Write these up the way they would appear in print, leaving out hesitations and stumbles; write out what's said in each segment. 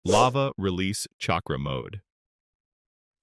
Lava Release Chakra Mode.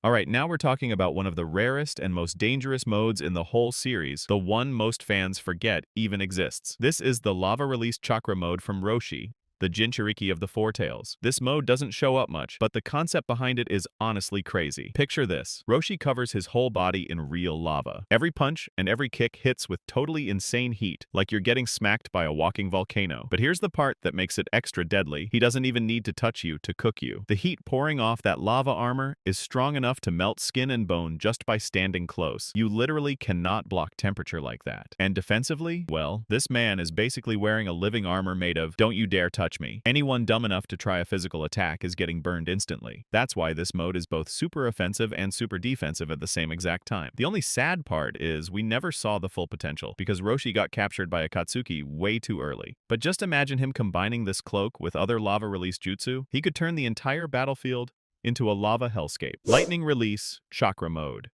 Alright, now we're talking about one of the rarest and most dangerous modes in the whole series, the one most fans forget even exists. This is the Lava Release Chakra Mode from Rōshi, the jinchūriki of the Four Tails. This mode doesn't show up much, but the concept behind it is honestly crazy. Picture this. Rōshi covers his whole body in real lava. Every punch and every kick hits with totally insane heat, like you're getting smacked by a walking volcano. But here's the part that makes it extra deadly. He doesn't even need to touch you to cook you. The heat pouring off that lava armor is strong enough to melt skin and bone just by standing close. You literally cannot block temperature like that. And defensively, well, this man is basically wearing a living armor made of "don't you dare touch me." Anyone dumb enough to try a physical attack is getting burned instantly. That's why this mode is both super offensive and super defensive at the same exact time. The only sad part is we never saw the full potential because Rōshi got captured by Akatsuki way too early. But just imagine him combining this cloak with other lava release jutsu. He could turn the entire battlefield into a lava hellscape. Lightning Release Chakra Mode.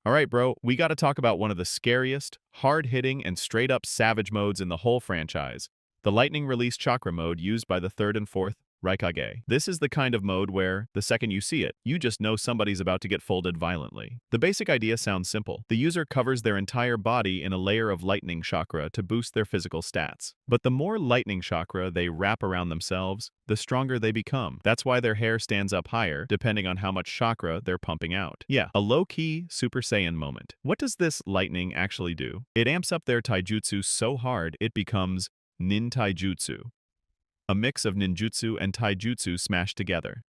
Alright bro, we gotta talk about one of the scariest, hard-hitting, and straight-up savage modes in the whole franchise. The Lightning Release Chakra Mode used by the 3rd and 4th Raikage. This is the kind of mode where, the second you see it, you just know somebody's about to get folded violently. The basic idea sounds simple. The user covers their entire body in a layer of lightning chakra to boost their physical stats. But the more lightning chakra they wrap around themselves, the stronger they become. That's why their hair stands up higher, depending on how much chakra they're pumping out. Yeah, a low-key Super Saiyan moment. What does this lightning actually do? It amps up their taijutsu so hard it becomes nin taijutsu, a mix of ninjutsu and taijutsu smashed together.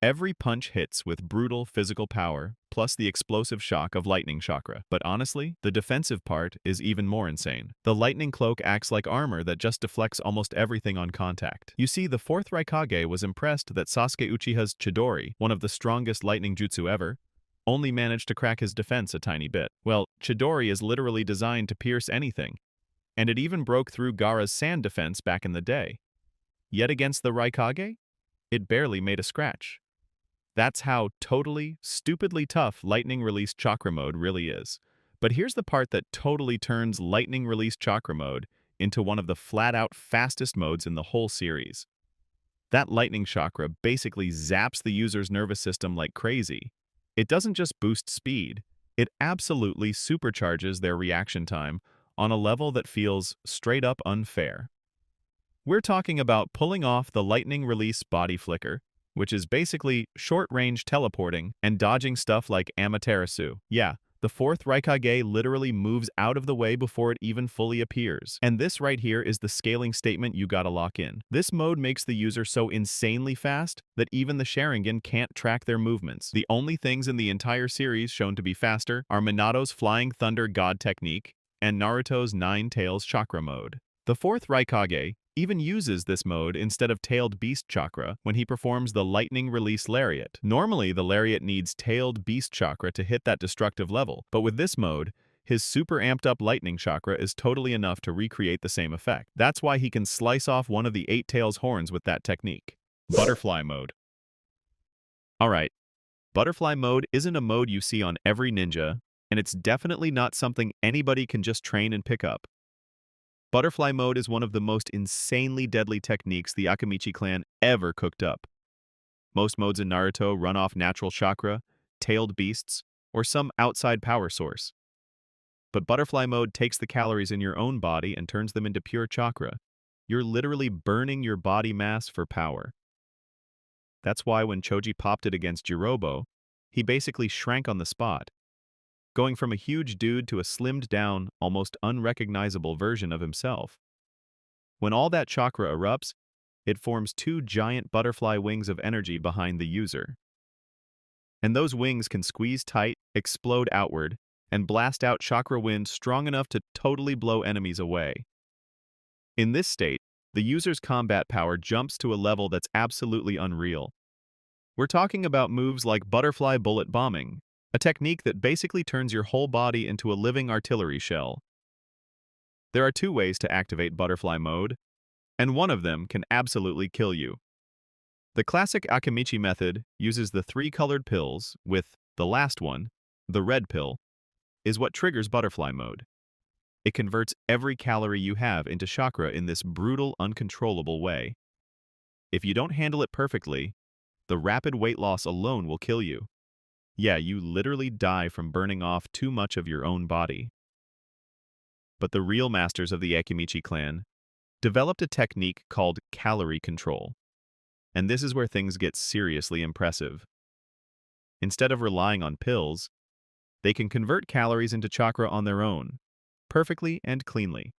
Every punch hits with brutal physical power, plus the explosive shock of lightning chakra. But honestly, the defensive part is even more insane. The lightning cloak acts like armor that just deflects almost everything on contact. You see, the 4th Raikage was impressed that Sasuke Uchiha's Chidori, one of the strongest lightning jutsu ever, only managed to crack his defense a tiny bit. Well, Chidori is literally designed to pierce anything, and it even broke through Gaara's sand defense back in the day. Yet against the Raikage, it barely made a scratch. That's how totally, stupidly tough Lightning Release Chakra Mode really is. But here's the part that totally turns Lightning Release Chakra Mode into one of the flat-out fastest modes in the whole series. That lightning chakra basically zaps the user's nervous system like crazy. It doesn't just boost speed, it absolutely supercharges their reaction time on a level that feels straight up unfair. We're talking about pulling off the Lightning Release Body Flicker, which is basically short-range teleporting and dodging stuff like Amaterasu. Yeah, the 4th Raikage literally moves out of the way before it even fully appears. And this right here is the scaling statement you gotta lock in. This mode makes the user so insanely fast that even the Sharingan can't track their movements. The only things in the entire series shown to be faster are Minato's Flying Thunder God technique and Naruto's Nine Tails Chakra Mode. The 4th Raikage even uses this mode instead of Tailed Beast Chakra when he performs the Lightning Release Lariat. Normally, the Lariat needs Tailed Beast Chakra to hit that destructive level, but with this mode, his super amped up Lightning Chakra is totally enough to recreate the same effect. That's why he can slice off one of the 8 Tails horns with that technique. Butterfly Mode. Alright, Butterfly Mode isn't a mode you see on every ninja, and it's definitely not something anybody can just train and pick up. Butterfly Mode is one of the most insanely deadly techniques the Akamichi clan ever cooked up. Most modes in Naruto run off natural chakra, tailed beasts, or some outside power source. But Butterfly Mode takes the calories in your own body and turns them into pure chakra. You're literally burning your body mass for power. That's why when Choji popped it against Jirobo, he basically shrank on the spot, going from a huge dude to a slimmed-down, almost unrecognizable version of himself. When all that chakra erupts, it forms 2 giant butterfly wings of energy behind the user. And those wings can squeeze tight, explode outward, and blast out chakra wind strong enough to totally blow enemies away. In this state, the user's combat power jumps to a level that's absolutely unreal. We're talking about moves like butterfly bullet bombing, a technique that basically turns your whole body into a living artillery shell. There are 2 ways to activate Butterfly Mode, and one of them can absolutely kill you. The classic Akamichi method uses the 3 colored pills, with the last one, the red pill, is what triggers Butterfly Mode. It converts every calorie you have into chakra in this brutal, uncontrollable way. If you don't handle it perfectly, the rapid weight loss alone will kill you. Yeah, you literally die from burning off too much of your own body. But the real masters of the Akimichi clan developed a technique called calorie control. And this is where things get seriously impressive. Instead of relying on pills, they can convert calories into chakra on their own, perfectly and cleanly.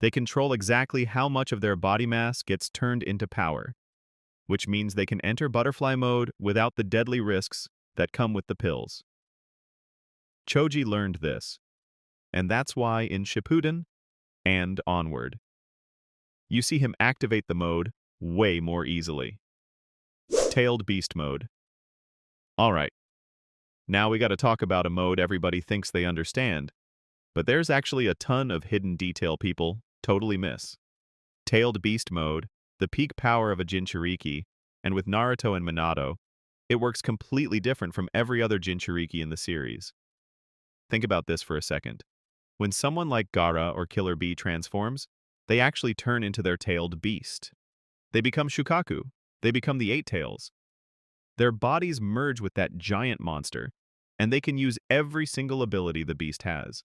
They control exactly how much of their body mass gets turned into power, which means they can enter butterfly mode without the deadly risks that come with the pills. Choji learned this, and that's why in Shippuden and onward, you see him activate the mode way more easily. Tailed Beast Mode. Alright, now we gotta talk about a mode everybody thinks they understand, but there's actually a ton of hidden detail people totally miss. Tailed Beast Mode, the peak power of a jinchūriki, and with Naruto and Minato, it works completely different from every other jinchūriki in the series. Think about this for a second. When someone like Gaara or Killer Bee transforms, they actually turn into their tailed beast. They become Shukaku. They become the Eight Tails. Their bodies merge with that giant monster, and they can use every single ability the beast has.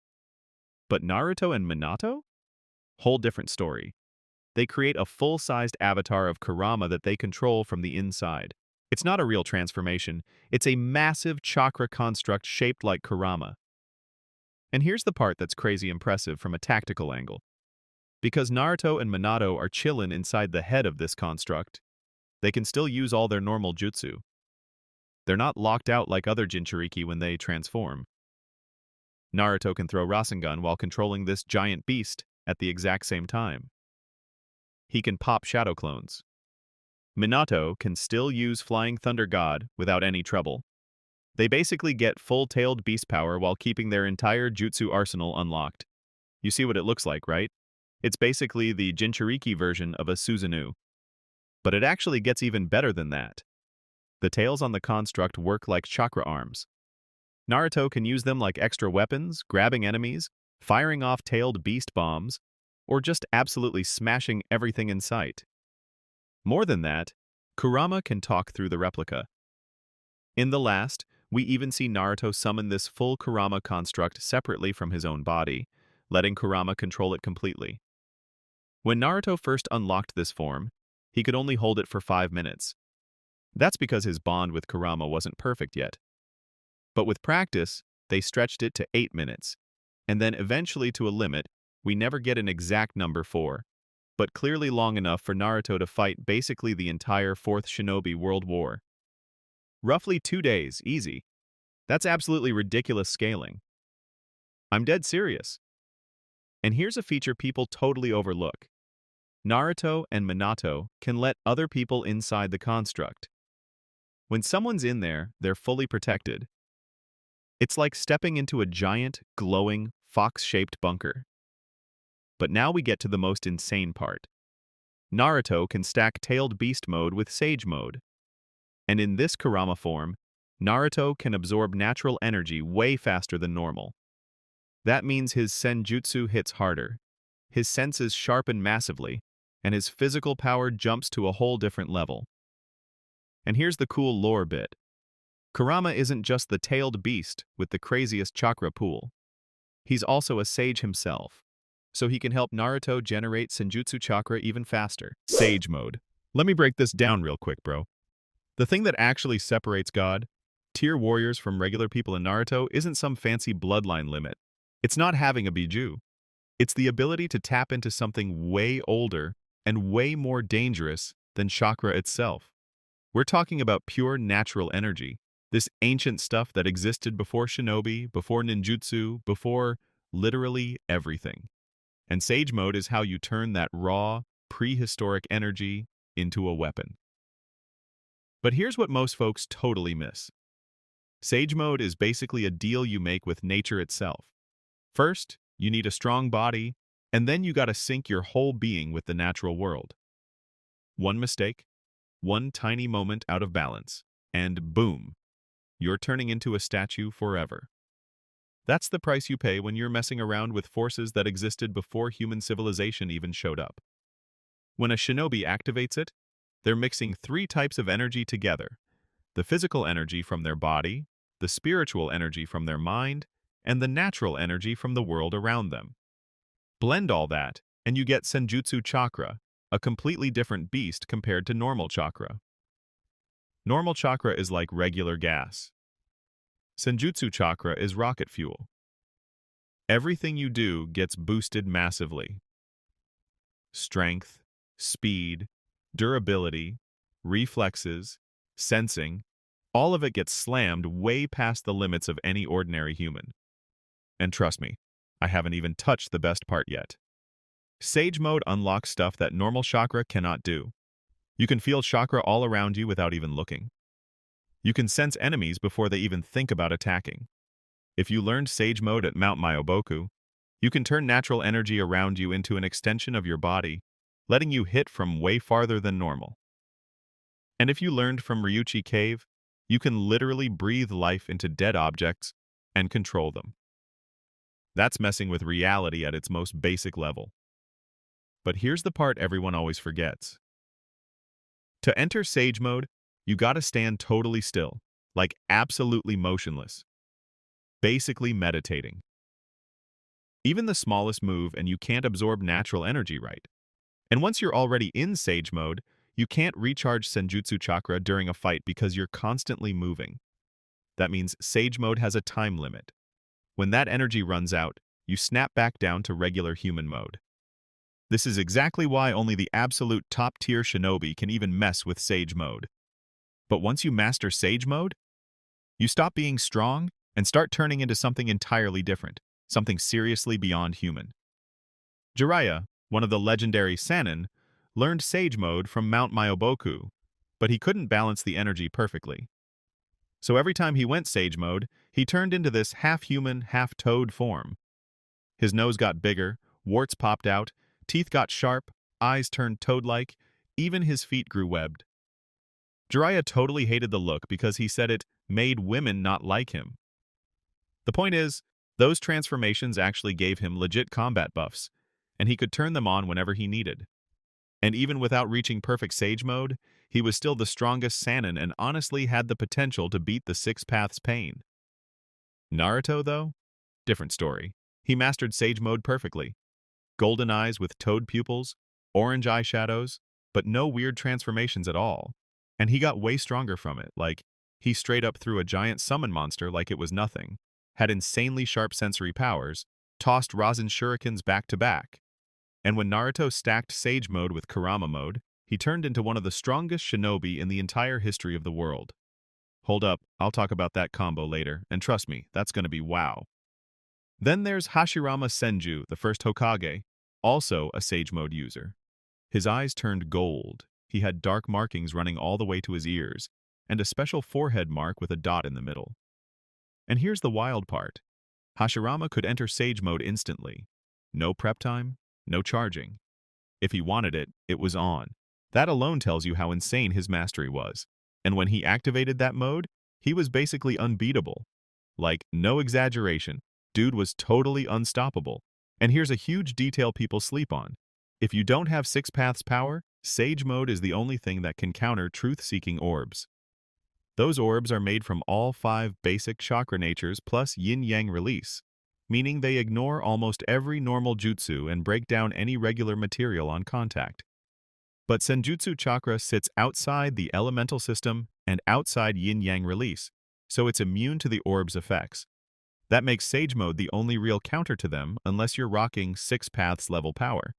But Naruto and Minato? Whole different story. They create a full-sized avatar of Kurama that they control from the inside. It's not a real transformation. It's a massive chakra construct shaped like Kurama. And here's the part that's crazy impressive from a tactical angle. Because Naruto and Minato are chillin' inside the head of this construct, they can still use all their normal jutsu. They're not locked out like other jinchūriki when they transform. Naruto can throw Rasengan while controlling this giant beast at the exact same time. He can pop shadow clones. Minato can still use Flying Thunder God without any trouble. They basically get full-tailed beast power while keeping their entire jutsu arsenal unlocked. You see what it looks like, right? It's basically the jinchūriki version of a Susanoo. But it actually gets even better than that. The tails on the construct work like chakra arms. Naruto can use them like extra weapons, grabbing enemies, firing off tailed beast bombs, or just absolutely smashing everything in sight. More than that, Kurama can talk through the replica. In the last, we even see Naruto summon this full Kurama construct separately from his own body, letting Kurama control it completely. When Naruto first unlocked this form, he could only hold it for 5 minutes. That's because his bond with Kurama wasn't perfect yet. But with practice, they stretched it to 8 minutes, and then eventually to a limit we never get an exact number for, but clearly long enough for Naruto to fight basically the entire 4th Shinobi World War. Roughly 2 days, easy. That's absolutely ridiculous scaling. I'm dead serious. And here's a feature people totally overlook. Naruto and Minato can let other people inside the construct. When someone's in there, they're fully protected. It's like stepping into a giant, glowing, fox-shaped bunker. But now we get to the most insane part. Naruto can stack Tailed Beast Mode with Sage Mode. And in this Kurama form, Naruto can absorb natural energy way faster than normal. That means his senjutsu hits harder, his senses sharpen massively, and his physical power jumps to a whole different level. And here's the cool lore bit. Kurama isn't just the tailed beast with the craziest chakra pool. He's also a sage himself, so he can help Naruto generate senjutsu chakra even faster. Sage Mode. Let me break this down real quick, bro. The thing that actually separates God, tier warriors from regular people in Naruto isn't some fancy bloodline limit. It's not having a bijou. It's the ability to tap into something way older and way more dangerous than chakra itself. We're talking about pure natural energy, this ancient stuff that existed before shinobi, before ninjutsu, before literally everything. And Sage Mode is how you turn that raw, prehistoric energy into a weapon. But here's what most folks totally miss. Sage Mode is basically a deal you make with nature itself. First, you need a strong body, and then you gotta sync your whole being with the natural world. One mistake, one tiny moment out of balance, and boom, you're turning into a statue forever. That's the price you pay when you're messing around with forces that existed before human civilization even showed up. When a shinobi activates it, They're mixing three types of energy together: the physical energy from their body, the spiritual energy from their mind, and the natural energy from the world around them. Blend all that, and you get Senjutsu chakra, a completely different beast compared to normal chakra. Normal chakra is like regular gas. Senjutsu chakra is rocket fuel. Everything you do gets boosted massively. Strength, speed, durability, reflexes, sensing, all of it gets slammed way past the limits of any ordinary human. And trust me, I haven't even touched the best part yet. Sage mode unlocks stuff that normal chakra cannot do. You can feel chakra all around you without even looking. You can sense enemies before they even think about attacking. If you learned Sage mode at Mount Myoboku, you can turn natural energy around you into an extension of your body, letting you hit from way farther than normal. And if you learned from Ryuchi Cave, you can literally breathe life into dead objects and control them. That's messing with reality at its most basic level. But here's the part everyone always forgets. To enter Sage mode, you gotta stand totally still, like absolutely motionless. Basically meditating. Even the smallest move and you can't absorb natural energy right. And once you're already in Sage mode, you can't recharge Senjutsu chakra during a fight because you're constantly moving. That means Sage mode has a time limit. When that energy runs out, you snap back down to regular human mode. This is exactly why only the absolute top-tier shinobi can even mess with Sage mode. But once you master Sage mode, you stop being strong and start turning into something entirely different, something seriously beyond human. Jiraiya, one of the legendary Sannin, learned Sage mode from Mount Myoboku, but he couldn't balance the energy perfectly. So every time he went Sage mode, he turned into this half-human, half-toad form. His nose got bigger, warts popped out, teeth got sharp, eyes turned toad-like, even his feet grew webbed. Jiraiya totally hated the look because he said it made women not like him. The point is, those transformations actually gave him legit combat buffs, and he could turn them on whenever he needed. And even without reaching perfect Sage mode, he was still the strongest Sannin and honestly had the potential to beat the Six Paths Pain. Naruto, though? Different story. He mastered Sage mode perfectly. Golden eyes with toad pupils, orange eyeshadows, but no weird transformations at all. And he got way stronger from it, like he straight up threw a giant summon monster like it was nothing, had insanely sharp sensory powers, tossed Rasen shurikens back to back. And when Naruto stacked Sage mode with Kurama mode, he turned into one of the strongest shinobi in the entire history of the world. Hold up, I'll talk about that combo later, and trust me, that's gonna be wow. Then there's Hashirama Senju, the first Hokage, also a Sage mode user. His eyes turned gold, he had dark markings running all the way to his ears, and a special forehead mark with a dot in the middle. And here's the wild part. Hashirama could enter Sage mode instantly. No prep time, no charging. If he wanted it, it was on. That alone tells you how insane his mastery was. And when he activated that mode, he was basically unbeatable. Like, no exaggeration, dude was totally unstoppable. And here's a huge detail people sleep on. If you don't have Six Paths power, Sage mode is the only thing that can counter truth-seeking orbs. Those orbs are made from all 5 basic chakra natures plus yin-yang release, meaning they ignore almost every normal jutsu and break down any regular material on contact. But Senjutsu chakra sits outside the elemental system and outside yin-yang release, so it's immune to the orb's effects. That makes Sage mode the only real counter to them unless you're rocking Six Paths level power.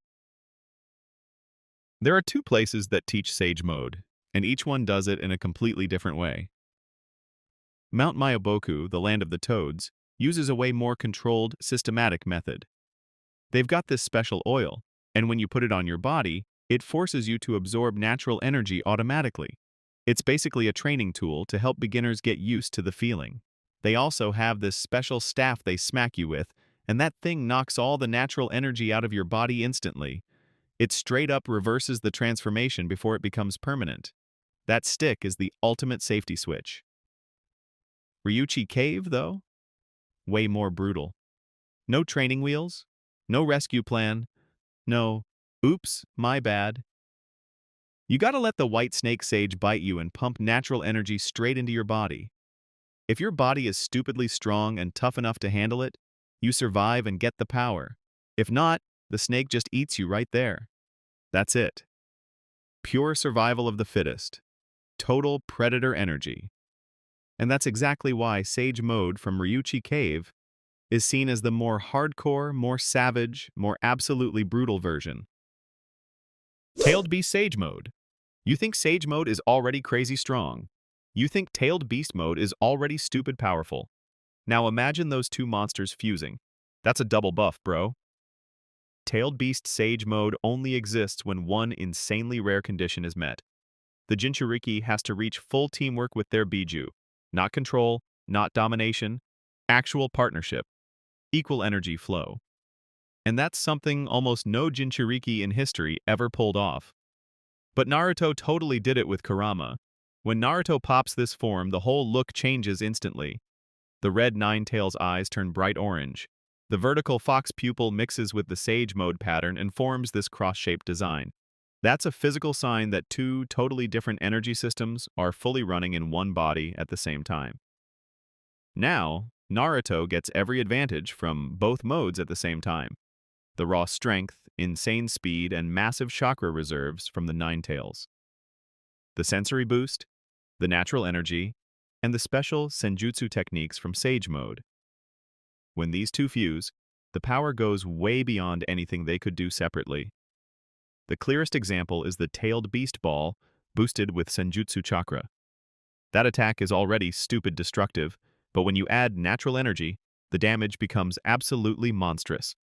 There are 2 places that teach Sage mode, and each one does it in a completely different way. Mount Myoboku, the land of the toads, uses a way more controlled, systematic method. They've got this special oil, and when you put it on your body, it forces you to absorb natural energy automatically. It's basically a training tool to help beginners get used to the feeling. They also have this special staff they smack you with, and that thing knocks all the natural energy out of your body instantly. It straight up reverses the transformation before it becomes permanent. That stick is the ultimate safety switch. Ryuchi Cave, though? Way more brutal. No training wheels, no rescue plan, no, oops, my bad. You gotta let the white snake sage bite you and pump natural energy straight into your body. If your body is stupidly strong and tough enough to handle it, you survive and get the power. If not, the snake just eats you right there. That's it. Pure survival of the fittest. Total predator energy. And that's exactly why Sage Mode from Ryuchi Cave is seen as the more hardcore, more savage, more absolutely brutal version. Tailed Beast Sage Mode. You think Sage Mode is already crazy strong. You think Tailed Beast Mode is already stupid powerful. Now imagine those two monsters fusing. That's a double buff, bro. Tailed Beast Sage Mode only exists when one insanely rare condition is met. The jinchūriki has to reach full teamwork with their Biju. Not control, not domination, actual partnership, equal energy flow. And that's something almost no jinchūriki in history ever pulled off. But Naruto totally did it with Kurama. When Naruto pops this form, the whole look changes instantly. The red Nine-Tails eyes turn bright orange. The vertical fox pupil mixes with the Sage Mode pattern and forms this cross-shaped design. That's a physical sign that two totally different energy systems are fully running in one body at the same time. Now, Naruto gets every advantage from both modes at the same time. The raw strength, insane speed, and massive chakra reserves from the Nine-Tails. The sensory boost, the natural energy, and the special senjutsu techniques from Sage Mode. When these two fuse, the power goes way beyond anything they could do separately. The clearest example is the Tailed Beast Ball, boosted with Senjutsu Chakra. That attack is already stupid destructive, but when you add natural energy, the damage becomes absolutely monstrous.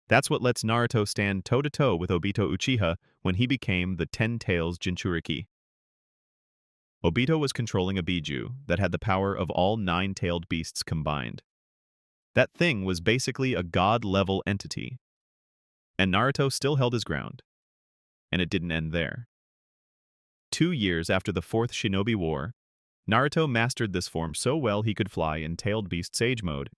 That's what lets Naruto stand toe-to-toe with Obito Uchiha when he became the Ten Tails Jinchūriki. Obito was controlling a Biju that had the power of all nine-tailed beasts combined. That thing was basically a god-level entity. And Naruto still held his ground. And it didn't end there. 2 years after the Fourth Shinobi War, Naruto mastered this form so well he could fly in Tailed Beast Sage Mode.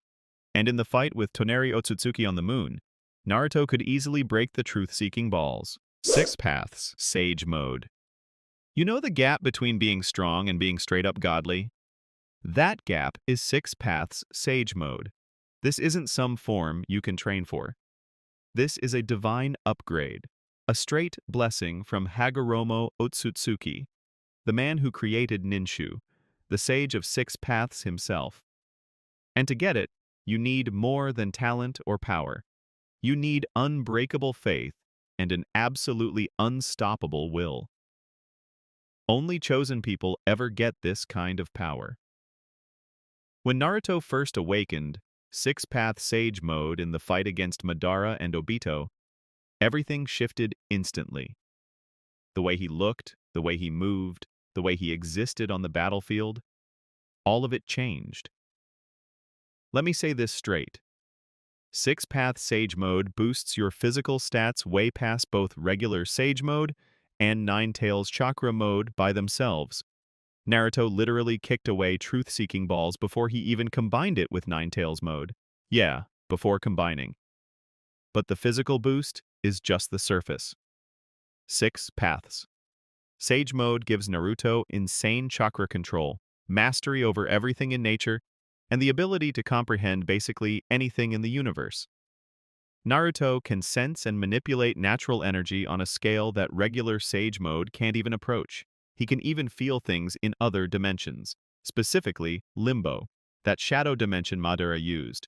And in the fight with Toneri Otsutsuki on the moon, Naruto could easily break the truth-seeking balls. 6 Paths Sage Mode. You know the gap between being strong and being straight-up godly? That gap is 6 Paths Sage Mode. This isn't some form you can train for. This is a divine upgrade, a straight blessing from Hagoromo Otsutsuki, the man who created Ninshu, the sage of 6 paths himself. And to get it, you need more than talent or power. You need unbreakable faith and an absolutely unstoppable will. Only chosen people ever get this kind of power. When Naruto first awakened 6-Path Sage Mode in the fight against Madara and Obito, everything shifted instantly. The way he looked, the way he moved, the way he existed on the battlefield, all of it changed. Let me say this straight. 6-Path Sage Mode boosts your physical stats way past both regular Sage Mode and Nine-Tails Chakra Mode by themselves. Naruto literally kicked away truth-seeking balls before he even combined it with Nine-Tails Mode. Yeah, before combining. But the physical boost is just the surface. 6 Paths. Sage Mode gives Naruto insane chakra control, mastery over everything in nature, and the ability to comprehend basically anything in the universe. Naruto can sense and manipulate natural energy on a scale that regular Sage Mode can't even approach. He can even feel things in other dimensions, specifically Limbo, that shadow dimension Madara used.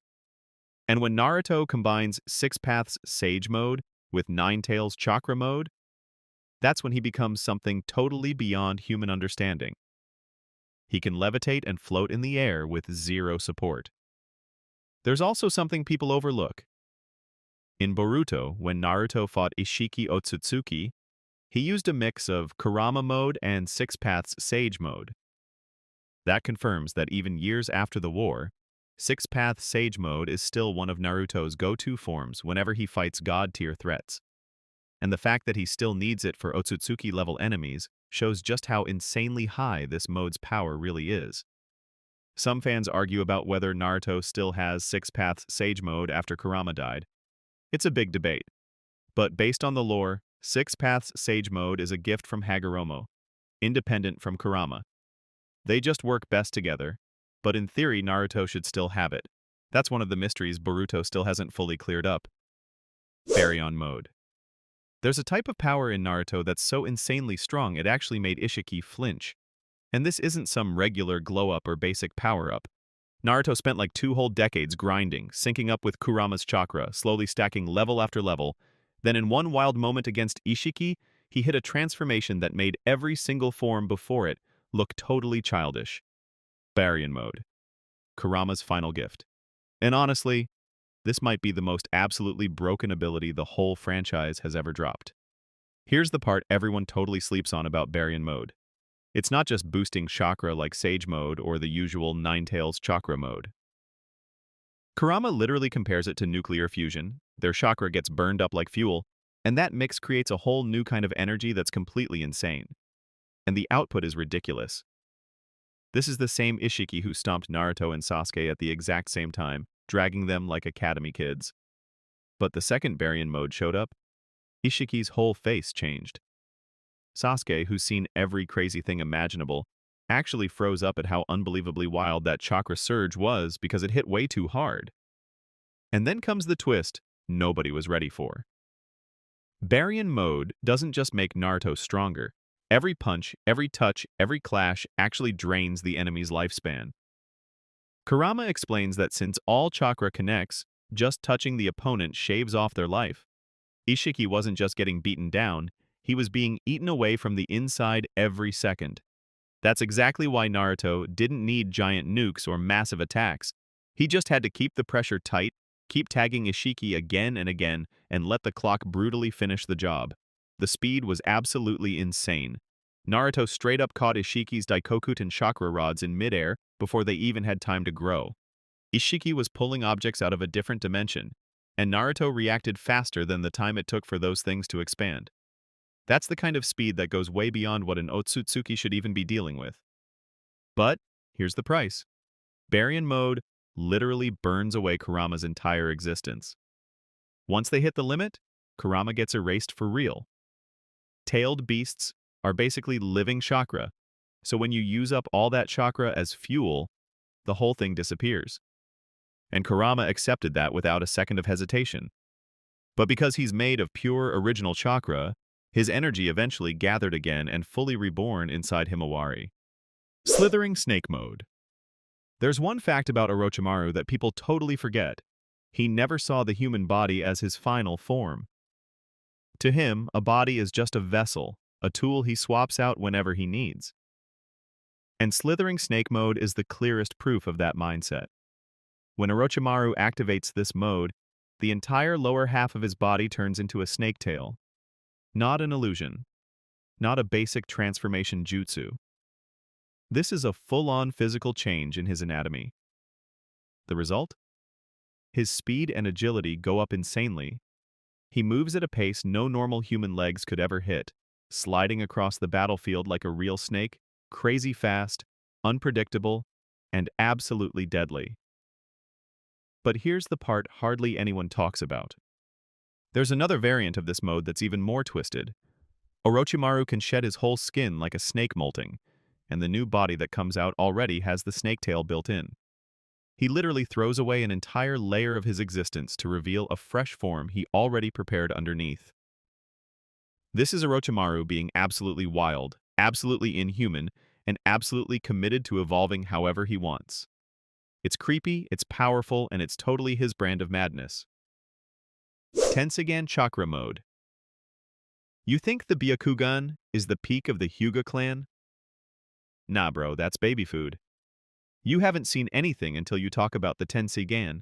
And when Naruto combines 6 Paths Sage Mode with Nine-Tails Chakra Mode, that's when he becomes something totally beyond human understanding. He can levitate and float in the air with zero support. There's also something people overlook. In Boruto, when Naruto fought Ishiki Otsutsuki, he used a mix of Kurama Mode and 6 Paths Sage Mode. That confirms that even years after the war, 6 Paths Sage Mode is still one of Naruto's go-to forms whenever he fights god-tier threats. And the fact that he still needs it for Otsutsuki-level enemies shows just how insanely high this mode's power really is. Some fans argue about whether Naruto still has 6 Paths Sage Mode after Kurama died. It's a big debate. But based on the lore, Six Paths Sage Mode is a gift from Hagoromo, independent from Kurama. They just work best together, but in theory Naruto should still have it. That's one of the mysteries Boruto still hasn't fully cleared up. Baryon Mode. There's a type of power in Naruto that's so insanely strong it actually made Ishiki flinch. And this isn't some regular glow-up or basic power-up. Naruto spent like 2 whole decades grinding, syncing up with Kurama's chakra, slowly stacking level after level. Then in one wild moment against Ishiki, he hit a transformation that made every single form before it look totally childish. Baryon Mode. Kurama's final gift. And honestly, this might be the most absolutely broken ability the whole franchise has ever dropped. Here's the part everyone totally sleeps on about Baryon Mode. It's not just boosting chakra like Sage Mode or the usual Ninetales Chakra Mode. Kurama literally compares it to nuclear fusion. Their chakra gets burned up like fuel, and that mix creates a whole new kind of energy that's completely insane. And the output is ridiculous. This is the same Ishiki who stomped Naruto and Sasuke at the exact same time, dragging them like academy kids. But the second Baryon Mode showed up, Ishiki's whole face changed. Sasuke, who's seen every crazy thing imaginable, actually froze up at how unbelievably wild that chakra surge was because it hit way too hard. And then comes the twist nobody was ready for. Baryon Mode doesn't just make Naruto stronger. Every punch, every touch, every clash actually drains the enemy's lifespan. Kurama explains that since all chakra connects, just touching the opponent shaves off their life. Ishiki wasn't just getting beaten down, he was being eaten away from the inside every second. That's exactly why Naruto didn't need giant nukes or massive attacks. He just had to keep the pressure tight, keep tagging Ishiki again and again, and let the clock brutally finish the job. The speed was absolutely insane. Naruto straight up caught Ishiki's Daikokuten chakra rods in midair before they even had time to grow. Ishiki was pulling objects out of a different dimension, and Naruto reacted faster than the time it took for those things to expand. That's the kind of speed that goes way beyond what an Otsutsuki should even be dealing with. But here's the price. Baryon Mode literally burns away Kurama's entire existence. Once they hit the limit, Kurama gets erased for real. Tailed beasts are basically living chakra, so when you use up all that chakra as fuel, the whole thing disappears. And Kurama accepted that without a second of hesitation. But because he's made of pure original chakra, his energy eventually gathered again and fully reborn inside Himawari. Slithering Snake Mode. There's one fact about Orochimaru that people totally forget. He never saw the human body as his final form. To him, a body is just a vessel, a tool he swaps out whenever he needs. And Slithering Snake Mode is the clearest proof of that mindset. When Orochimaru activates this mode, the entire lower half of his body turns into a snake tail. Not an illusion. Not a basic transformation jutsu. This is a full-on physical change in his anatomy. The result? His speed and agility go up insanely. He moves at a pace no normal human legs could ever hit, sliding across the battlefield like a real snake, crazy fast, unpredictable, and absolutely deadly. But here's the part hardly anyone talks about. There's another variant of this mode that's even more twisted. Orochimaru can shed his whole skin like a snake molting, and the new body that comes out already has the snake tail built in. He literally throws away an entire layer of his existence to reveal a fresh form he already prepared underneath. This is Orochimaru being absolutely wild, absolutely inhuman, and absolutely committed to evolving however he wants. It's creepy, it's powerful, and it's totally his brand of madness. Tenseigan Chakra Mode. You think the Byakugan is the peak of the Hyuga clan? Nah bro, that's baby food. You haven't seen anything until you talk about the Tenseigan.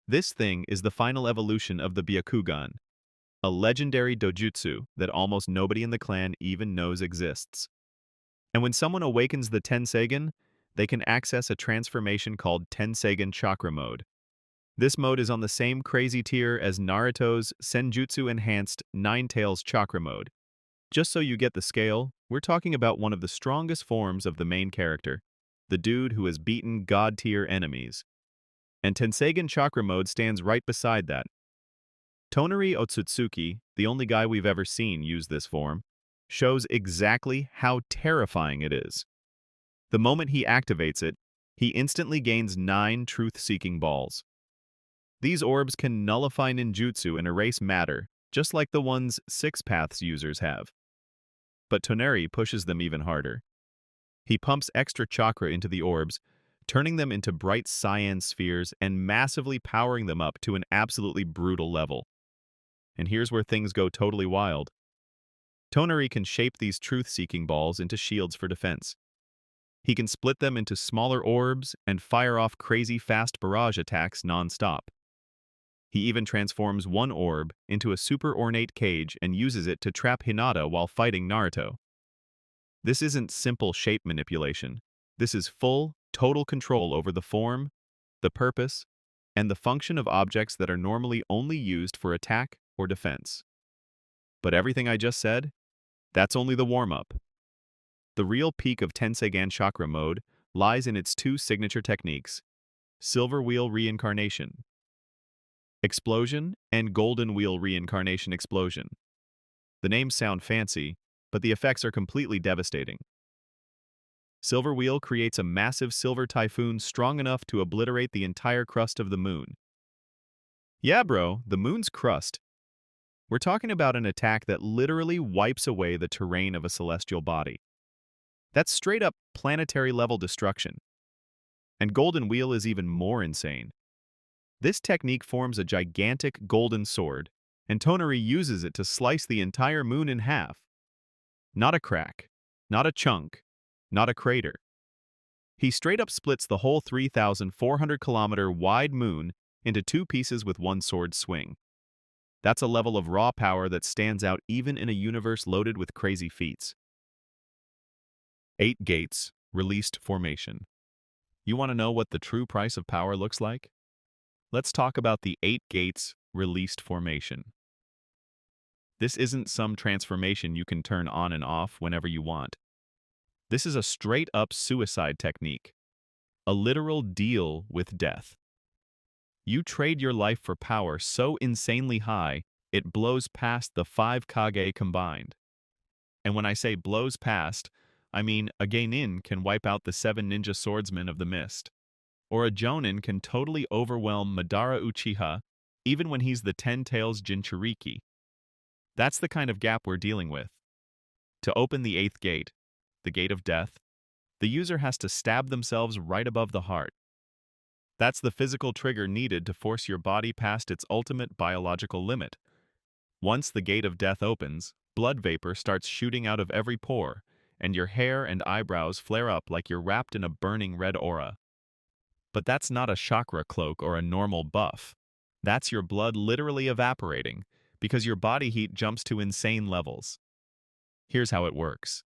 This thing is the final evolution of the Byakugan, a legendary dojutsu that almost nobody in the clan even knows exists. And when someone awakens the Tenseigan, they can access a transformation called Tenseigan Chakra Mode. This mode is on the same crazy tier as Naruto's Senjutsu-enhanced Ninetales Chakra Mode. Just so you get the scale, we're talking about one of the strongest forms of the main character, the dude who has beaten god-tier enemies. And Tenseigan Chakra Mode stands right beside that. Tonari Otsutsuki, the only guy we've ever seen use this form, shows exactly how terrifying it is. The moment he activates it, he instantly gains 9 truth-seeking balls. These orbs can nullify ninjutsu and erase matter, just like the ones Six Paths users have. But Tonari pushes them even harder. He pumps extra chakra into the orbs, turning them into bright cyan spheres and massively powering them up to an absolutely brutal level. And here's where things go totally wild. Tonari can shape these truth-seeking balls into shields for defense. He can split them into smaller orbs and fire off crazy fast barrage attacks non-stop. He even transforms one orb into a super ornate cage and uses it to trap Hinata while fighting Naruto. This isn't simple shape manipulation. This is full, total control over the form, the purpose, and the function of objects that are normally only used for attack or defense. But everything I just said, that's only the warm-up. The real peak of Tenseigan Chakra Mode lies in its 2 signature techniques, Silver Wheel Reincarnation Explosion and Golden Wheel Reincarnation Explosion. The names sound fancy, but the effects are completely devastating. Silver Wheel creates a massive silver typhoon strong enough to obliterate the entire crust of the moon. Yeah, bro, the moon's crust. We're talking about an attack that literally wipes away the terrain of a celestial body. That's straight-up planetary-level destruction. And Golden Wheel is even more insane. This technique forms a gigantic golden sword, and Tonari uses it to slice the entire moon in half. Not a crack, not a chunk, not a crater. He straight-up splits the whole 3,400-kilometer wide moon into 2 pieces with one sword swing. That's a level of raw power that stands out even in a universe loaded with crazy feats. 8 Gates, Released Formation. You want to know what the true price of power looks like? Let's talk about the 8 Gates, Released Formation. This isn't some transformation you can turn on and off whenever you want. This is a straight-up suicide technique. A literal deal with death. You trade your life for power so insanely high, it blows past the 5 Kage combined. And when I say blows past, I mean a Genin can wipe out the 7 ninja swordsmen of the mist. Or a Jonin can totally overwhelm Madara Uchiha, even when he's the 10 Tails Jinchūriki. That's the kind of gap we're dealing with. To open the 8th gate, the gate of death, the user has to stab themselves right above the heart. That's the physical trigger needed to force your body past its ultimate biological limit. Once the gate of death opens, blood vapor starts shooting out of every pore, and your hair and eyebrows flare up like you're wrapped in a burning red aura. But that's not a chakra cloak or a normal buff. That's your blood literally evaporating, because your body heat jumps to insane levels. Here's how it works.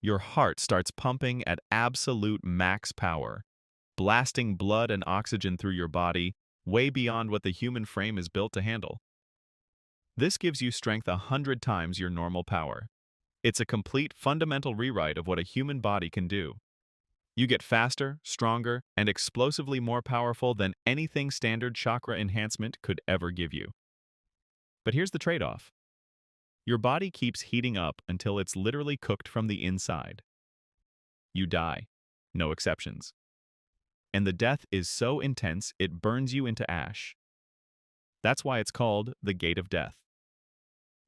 Your heart starts pumping at absolute max power, blasting blood and oxygen through your body, way beyond what the human frame is built to handle. This gives you strength 100 times your normal power. It's a complete fundamental rewrite of what a human body can do. You get faster, stronger, and explosively more powerful than anything standard chakra enhancement could ever give you. But here's the trade-off. Your body keeps heating up until it's literally cooked from the inside. You die. No exceptions. And the death is so intense it burns you into ash. That's why it's called the Gate of Death.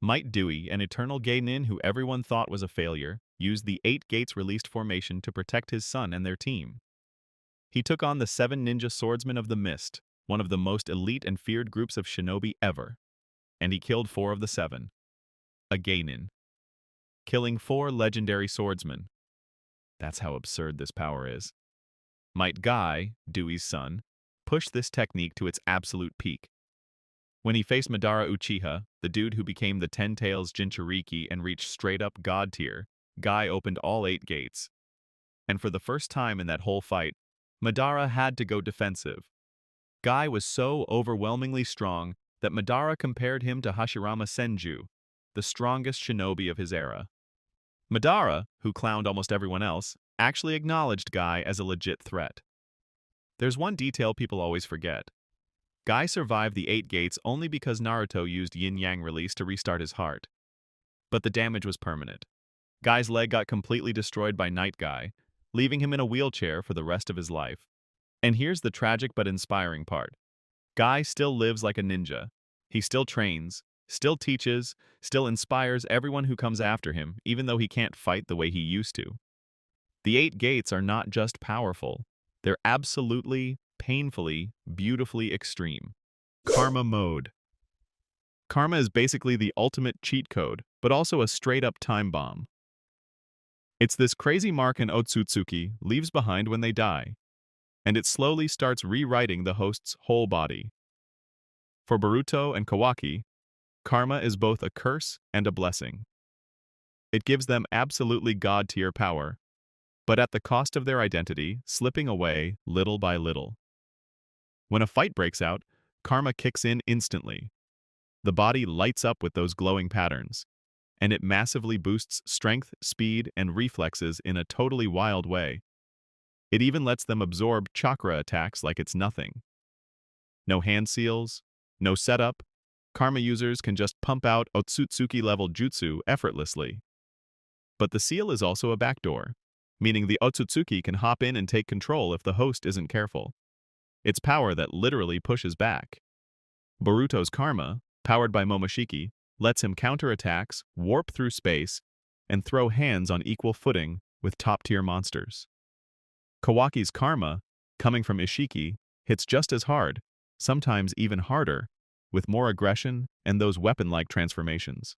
Might Dewey, an eternal Genin who everyone thought was a failure, used the 8 Gates Released formation to protect his son and their team. He took on the 7 ninja swordsmen of the Mist, one of the most elite and feared groups of shinobi ever. And he killed 4 of the 7. A Genin. Killing 4 legendary swordsmen. That's how absurd this power is. Might Guy, Dewey's son, pushed this technique to its absolute peak. When he faced Madara Uchiha, the dude who became the 10 Tails Jinchūriki and reached straight-up God tier, Guy opened all 8 gates. And for the first time in that whole fight, Madara had to go defensive. Guy was so overwhelmingly strong that Madara compared him to Hashirama Senju, the strongest shinobi of his era. Madara, who clowned almost everyone else, actually acknowledged Guy as a legit threat. There's one detail people always forget. Guy survived the 8 gates only because Naruto used yin-yang release to restart his heart. But the damage was permanent. Guy's leg got completely destroyed by Night Guy, leaving him in a wheelchair for the rest of his life. And here's the tragic but inspiring part. Guy still lives like a ninja. He still trains, still teaches, still inspires everyone who comes after him, even though he can't fight the way he used to. The 8 gates are not just powerful. They're absolutely, painfully, beautifully extreme. Karma Mode. Karma is basically the ultimate cheat code, but also a straight-up time bomb. It's this crazy mark an Otsutsuki leaves behind when they die, and it slowly starts rewriting the host's whole body. For Boruto and Kawaki, karma is both a curse and a blessing. It gives them absolutely god-tier power, but at the cost of their identity, slipping away little by little. When a fight breaks out, karma kicks in instantly. The body lights up with those glowing patterns, and it massively boosts strength, speed, and reflexes in a totally wild way. It even lets them absorb chakra attacks like it's nothing. No hand seals, no setup. Karma users can just pump out Otsutsuki-level jutsu effortlessly. But the seal is also a backdoor, meaning the Otsutsuki can hop in and take control if the host isn't careful. It's power that literally pushes back. Boruto's karma, powered by Momoshiki, lets him counter attacks, warp through space, and throw hands on equal footing with top-tier monsters. Kawaki's karma, coming from Ishiki, hits just as hard, sometimes even harder, with more aggression and those weapon-like transformations.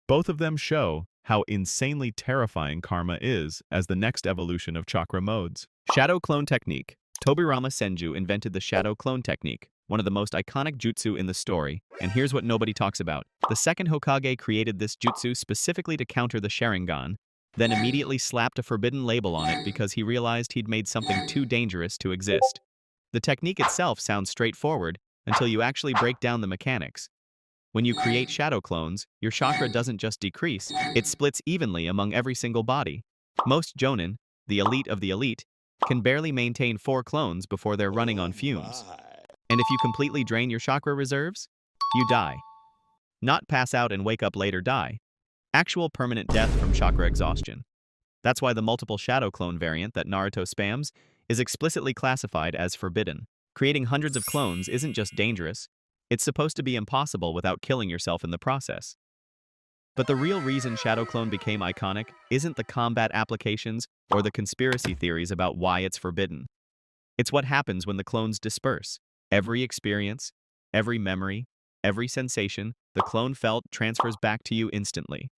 Both of them show how insanely terrifying karma is as the next evolution of chakra modes. Shadow Clone Technique. Tobirama Senju invented the Shadow Clone Technique, one of the most iconic jutsu in the story, and here's what nobody talks about. The second Hokage created this jutsu specifically to counter the Sharingan, then immediately slapped a forbidden label on it because he realized he'd made something too dangerous to exist. The technique itself sounds straightforward until you actually break down the mechanics. When you create shadow clones, your chakra doesn't just decrease, it splits evenly among every single body. Most jonin, the elite of the elite, can barely maintain 4 clones before they're running on fumes. And if you completely drain your chakra reserves, you die. Not pass out and wake up later die. Actual permanent death from chakra exhaustion. That's why the multiple shadow clone variant that Naruto spams is explicitly classified as forbidden. Creating hundreds of clones isn't just dangerous, it's supposed to be impossible without killing yourself in the process. But the real reason Shadow Clone became iconic isn't the combat applications or the conspiracy theories about why it's forbidden. It's what happens when the clones disperse. Every experience, every memory, every sensation the clone felt transfers back to you instantly.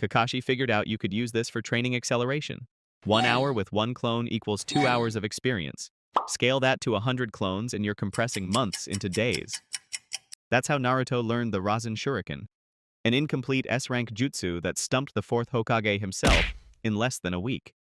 Kakashi figured out you could use this for training acceleration. 1 hour with 1 clone equals 2 hours of experience. Scale that to 100 clones and you're compressing months into days. That's how Naruto learned the Rasen Shuriken, an incomplete S-rank jutsu that stumped the 4th Hokage himself in less than a week.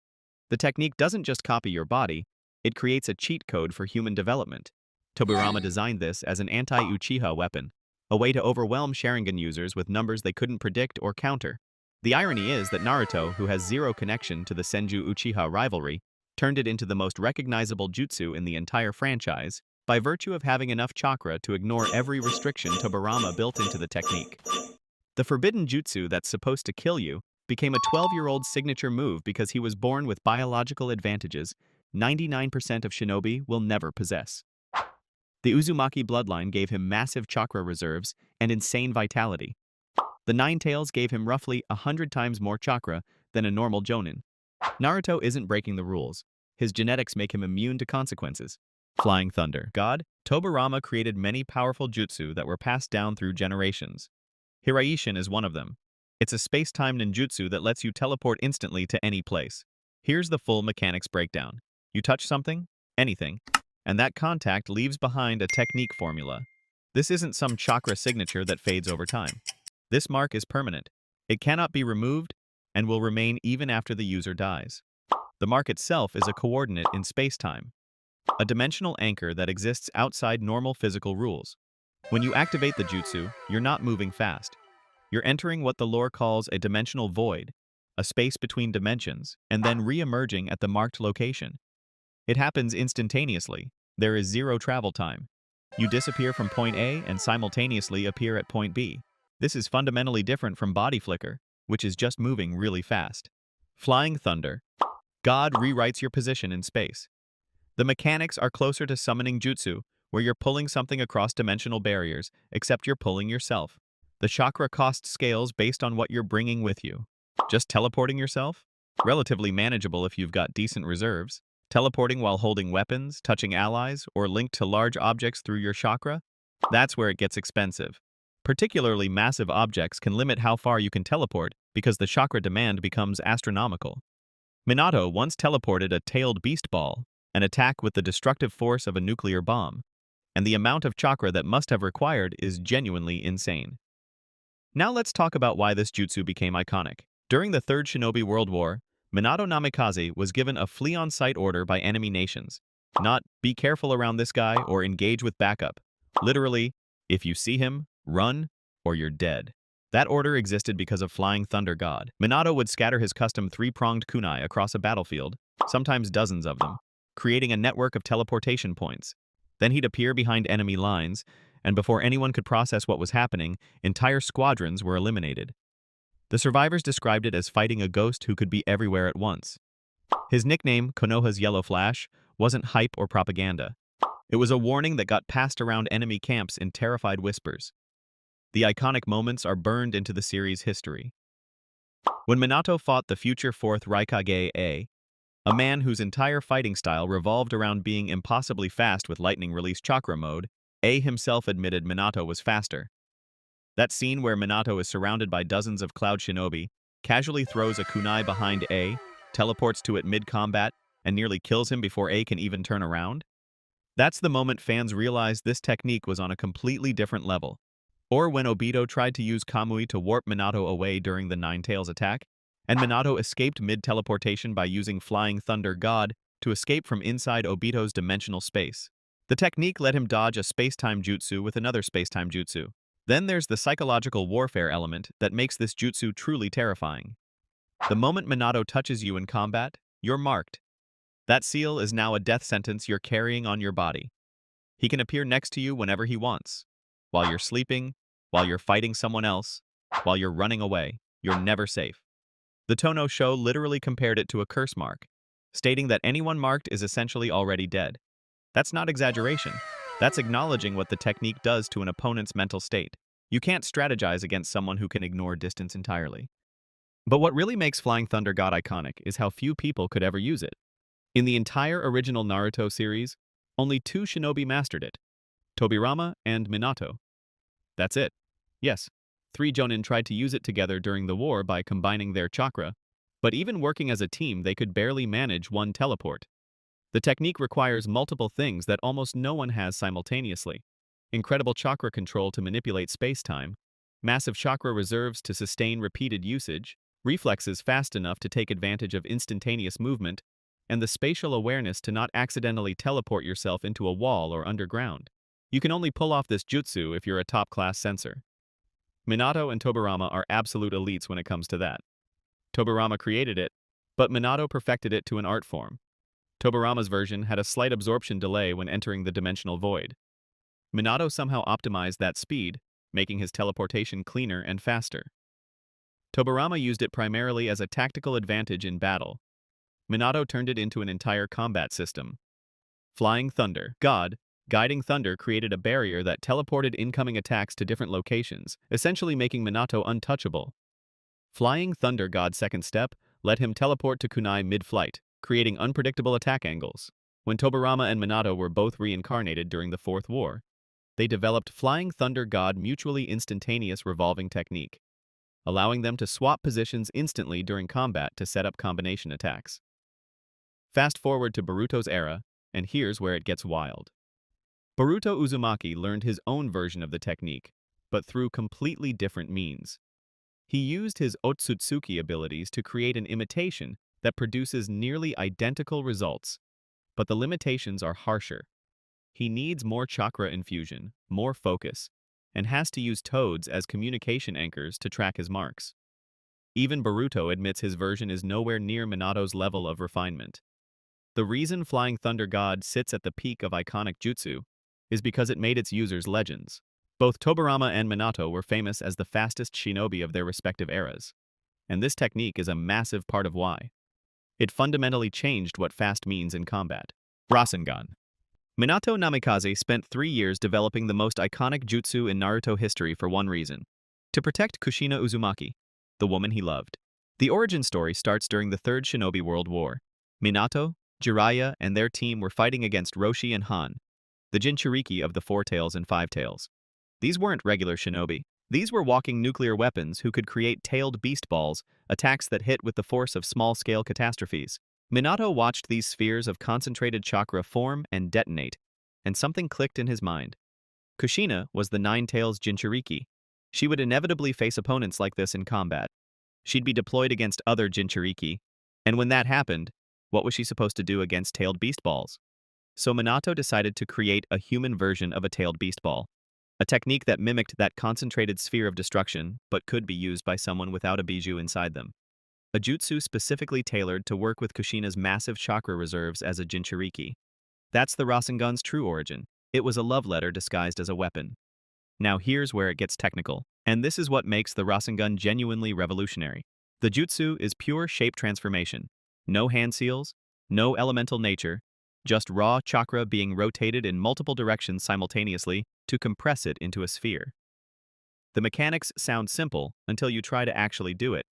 The technique doesn't just copy your body, it creates a cheat code for human development. Tobirama designed this as an anti-Uchiha weapon, a way to overwhelm Sharingan users with numbers they couldn't predict or counter. The irony is that Naruto, who has zero connection to the Senju-Uchiha rivalry, turned it into the most recognizable jutsu in the entire franchise, by virtue of having enough chakra to ignore every restriction Tobirama built into the technique. The forbidden jutsu that's supposed to kill you became a 12-year-old signature move because he was born with biological advantages 99% of shinobi will never possess. The Uzumaki bloodline gave him massive chakra reserves and insane vitality. The Nine Tails gave him roughly 100 times more chakra than a normal jonin. Naruto isn't breaking the rules. His genetics make him immune to consequences. Flying Thunder. God, Tobirama created many powerful jutsu that were passed down through generations. Hiraishin is one of them. It's a space-time ninjutsu that lets you teleport instantly to any place. Here's the full mechanics breakdown. You touch something, anything, and that contact leaves behind a technique formula. This isn't some chakra signature that fades over time. This mark is permanent. It cannot be removed and will remain even after the user dies. The mark itself is a coordinate in space-time, a dimensional anchor that exists outside normal physical rules. When you activate the jutsu, you're not moving fast. You're entering what the lore calls a dimensional void, a space between dimensions, and then re-emerging at the marked location. It happens instantaneously. There is zero travel time. You disappear from point A and simultaneously appear at point B. This is fundamentally different from body flicker, which is just moving really fast. Flying Thunder. God rewrites your position in space. The mechanics are closer to summoning Jutsu, where you're pulling something across dimensional barriers, except you're pulling yourself. The chakra cost scales based on what you're bringing with you. Just teleporting yourself? Relatively manageable if you've got decent reserves. Teleporting while holding weapons, touching allies, or linked to large objects through your chakra? That's where it gets expensive. Particularly massive objects can limit how far you can teleport because the chakra demand becomes astronomical. Minato once teleported a tailed beast ball, an attack with the destructive force of a nuclear bomb, and the amount of chakra that must have required is genuinely insane. Now let's talk about why this jutsu became iconic. During the Third Shinobi World War, Minato Namikaze was given a flee-on-sight order by enemy nations. Not, be careful around this guy or engage with backup. Literally, if you see him, run, or you're dead. That order existed because of Flying Thunder God. Minato would scatter his custom three-pronged kunai across a battlefield, sometimes dozens of them, creating a network of teleportation points. Then he'd appear behind enemy lines, and before anyone could process what was happening, entire squadrons were eliminated. The survivors described it as fighting a ghost who could be everywhere at once. His nickname, Konoha's Yellow Flash, wasn't hype or propaganda. It was a warning that got passed around enemy camps in terrified whispers. The iconic moments are burned into the series' history. When Minato fought the future 4th Raikage a man whose entire fighting style revolved around being impossibly fast with Lightning Release Chakra Mode, A himself admitted Minato was faster. That scene where Minato is surrounded by dozens of Cloud Shinobi, casually throws a kunai behind A, teleports to it mid-combat, and nearly kills him before A can even turn around? That's the moment fans realized this technique was on a completely different level. Or when Obito tried to use Kamui to warp Minato away during the Nine Tails attack, and Minato escaped mid-teleportation by using Flying Thunder God to escape from inside Obito's dimensional space. The technique let him dodge a space-time jutsu with another space-time jutsu. Then there's the psychological warfare element that makes this jutsu truly terrifying. The moment Minato touches you in combat, you're marked. That seal is now a death sentence you're carrying on your body. He can appear next to you whenever he wants. While you're sleeping, while you're fighting someone else, while you're running away, you're never safe. The Tono show literally compared it to a curse mark, stating that anyone marked is essentially already dead. That's not exaggeration. That's acknowledging what the technique does to an opponent's mental state. You can't strategize against someone who can ignore distance entirely. But what really makes Flying Thunder God iconic is how few people could ever use it. In the entire original Naruto series, only 2 shinobi mastered it, Tobirama and Minato. That's it. Yes, 3 Jonin tried to use it together during the war by combining their chakra, but even working as a team they could barely manage one teleport. The technique requires multiple things that almost no one has simultaneously. Incredible chakra control to manipulate space-time, massive chakra reserves to sustain repeated usage, reflexes fast enough to take advantage of instantaneous movement, and the spatial awareness to not accidentally teleport yourself into a wall or underground. You can only pull off this jutsu if you're a top-class sensor. Minato and Tobirama are absolute elites when it comes to that. Tobirama created it, but Minato perfected it to an art form. Tobirama's version had a slight absorption delay when entering the dimensional void. Minato somehow optimized that speed, making his teleportation cleaner and faster. Tobirama used it primarily as a tactical advantage in battle. Minato turned it into an entire combat system. Flying Thunder God, Guiding Thunder created a barrier that teleported incoming attacks to different locations, essentially making Minato untouchable. Flying Thunder God's second step let him teleport to kunai mid-flight, creating unpredictable attack angles. When Tobirama and Minato were both reincarnated during the Fourth War, they developed Flying Thunder God mutually instantaneous revolving technique, allowing them to swap positions instantly during combat to set up combination attacks. Fast forward to Boruto's era, and here's where it gets wild. Boruto Uzumaki learned his own version of the technique, but through completely different means. He used his Otsutsuki abilities to create an imitation that produces nearly identical results, but the limitations are harsher. He needs more chakra infusion, more focus, and has to use toads as communication anchors to track his marks. Even Boruto admits his version is nowhere near Minato's level of refinement. The reason Flying Thunder God sits at the peak of iconic jutsu is because it made its users legends. Both Tobirama and Minato were famous as the fastest shinobi of their respective eras, and this technique is a massive part of why. It fundamentally changed what fast means in combat. Rasengan. Minato Namikaze spent 3 years developing the most iconic jutsu in Naruto history for one reason: to protect Kushina Uzumaki, the woman he loved. The origin story starts during the Third Shinobi World War. Minato, Jiraiya, and their team were fighting against Rōshi and Han, the jinchūriki of the Four Tails and Five Tails. These weren't regular shinobi. These were walking nuclear weapons who could create tailed beast balls, attacks that hit with the force of small-scale catastrophes. Minato watched these spheres of concentrated chakra form and detonate, and something clicked in his mind. Kushina was the Nine Tails jinchūriki. She would inevitably face opponents like this in combat. She'd be deployed against other jinchūriki, and when that happened, what was she supposed to do against tailed beast balls? So Minato decided to create a human version of a tailed beast ball, a technique that mimicked that concentrated sphere of destruction but could be used by someone without a bijou inside them. A jutsu specifically tailored to work with Kushina's massive chakra reserves as a jinchūriki. That's the Rasengan's true origin. It was a love letter disguised as a weapon. Now here's where it gets technical, and this is what makes the Rasengan genuinely revolutionary. The jutsu is pure shape transformation. No hand seals, no elemental nature, just raw chakra being rotated in multiple directions simultaneously to compress it into a sphere. The mechanics sound simple until you try to actually do it,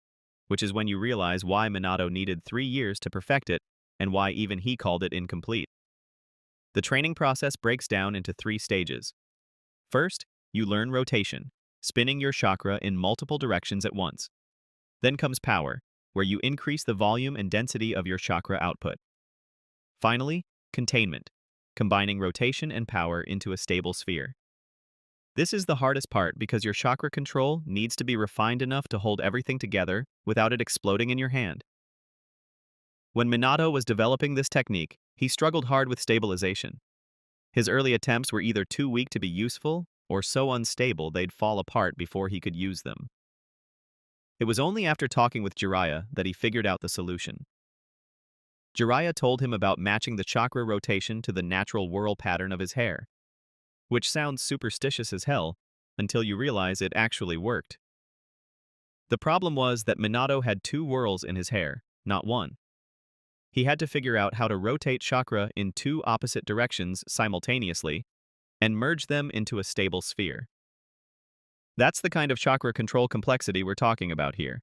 which is when you realize why Minato needed 3 years to perfect it and why even he called it incomplete. The training process breaks down into 3 stages. First, you learn rotation, spinning your chakra in multiple directions at once. Then comes power, where you increase the volume and density of your chakra output. Finally, containment, combining rotation and power into a stable sphere. This is the hardest part because your chakra control needs to be refined enough to hold everything together without it exploding in your hand. When Minato was developing this technique, he struggled hard with stabilization. His early attempts were either too weak to be useful or so unstable they'd fall apart before he could use them. It was only after talking with Jiraiya that he figured out the solution. Jiraiya told him about matching the chakra rotation to the natural whirl pattern of his hair, which sounds superstitious as hell until you realize it actually worked. The problem was that Minato had 2 whirls in his hair, not 1. He had to figure out how to rotate chakra in 2 opposite directions simultaneously and merge them into a stable sphere. That's the kind of chakra control complexity we're talking about here.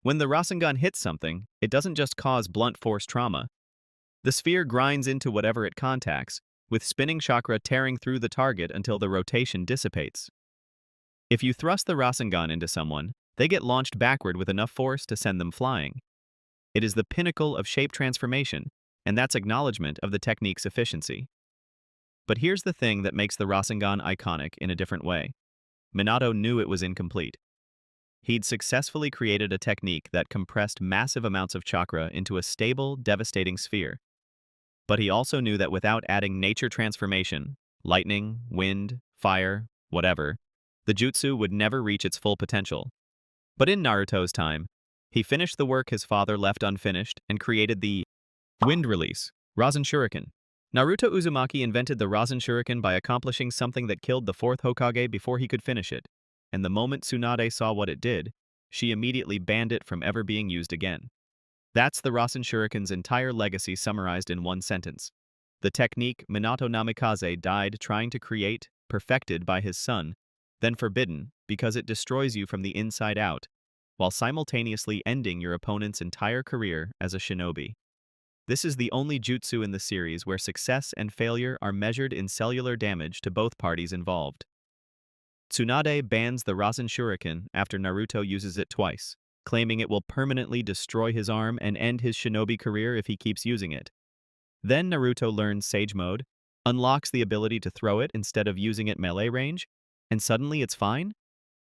When the Rasengan hits something, it doesn't just cause blunt force trauma. The sphere grinds into whatever it contacts, with spinning chakra tearing through the target until the rotation dissipates. If you thrust the Rasengan into someone, they get launched backward with enough force to send them flying. It is the pinnacle of shape transformation, and that's acknowledgement of the technique's efficiency. But here's the thing that makes the Rasengan iconic in a different way. Minato knew it was incomplete. He'd successfully created a technique that compressed massive amounts of chakra into a stable, devastating sphere. But he also knew that without adding nature transformation, lightning, wind, fire, whatever, the jutsu would never reach its full potential. But in Naruto's time, he finished the work his father left unfinished and created the wind release, Rasen Shuriken. Naruto Uzumaki invented the Rasen Shuriken by accomplishing something that killed the 4th Hokage before he could finish it, and the moment Tsunade saw what it did, she immediately banned it from ever being used again. That's the Rasen Shuriken's entire legacy summarized in one sentence. The technique Minato Namikaze died trying to create, perfected by his son, then forbidden because it destroys you from the inside out, while simultaneously ending your opponent's entire career as a shinobi. This is the only jutsu in the series where success and failure are measured in cellular damage to both parties involved. Tsunade bans the Rasen Shuriken after Naruto uses it twice, claiming it will permanently destroy his arm and end his shinobi career if he keeps using it. Then Naruto learns Sage Mode, unlocks the ability to throw it instead of using it melee range, and suddenly it's fine?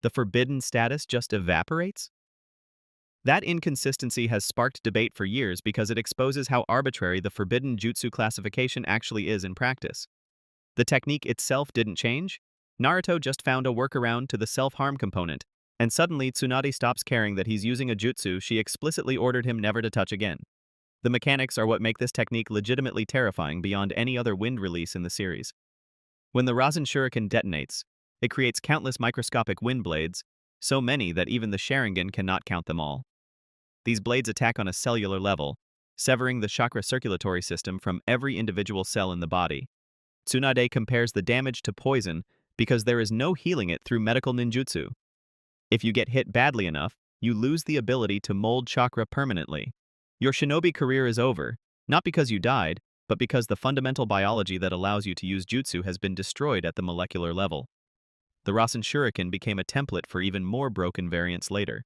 The forbidden status just evaporates? That inconsistency has sparked debate for years because it exposes how arbitrary the forbidden jutsu classification actually is in practice. The technique itself didn't change. Naruto just found a workaround to the self-harm component, and suddenly Tsunade stops caring that he's using a jutsu she explicitly ordered him never to touch again. The mechanics are what make this technique legitimately terrifying beyond any other wind release in the series. When the Rasen Shuriken detonates, it creates countless microscopic wind blades, so many that even the Sharingan cannot count them all. These blades attack on a cellular level, severing the chakra circulatory system from every individual cell in the body. Tsunade compares the damage to poison because there is no healing it through medical ninjutsu. If you get hit badly enough, you lose the ability to mold chakra permanently. Your shinobi career is over, not because you died, but because the fundamental biology that allows you to use jutsu has been destroyed at the molecular level. The Rasen Shuriken became a template for even more broken variants later.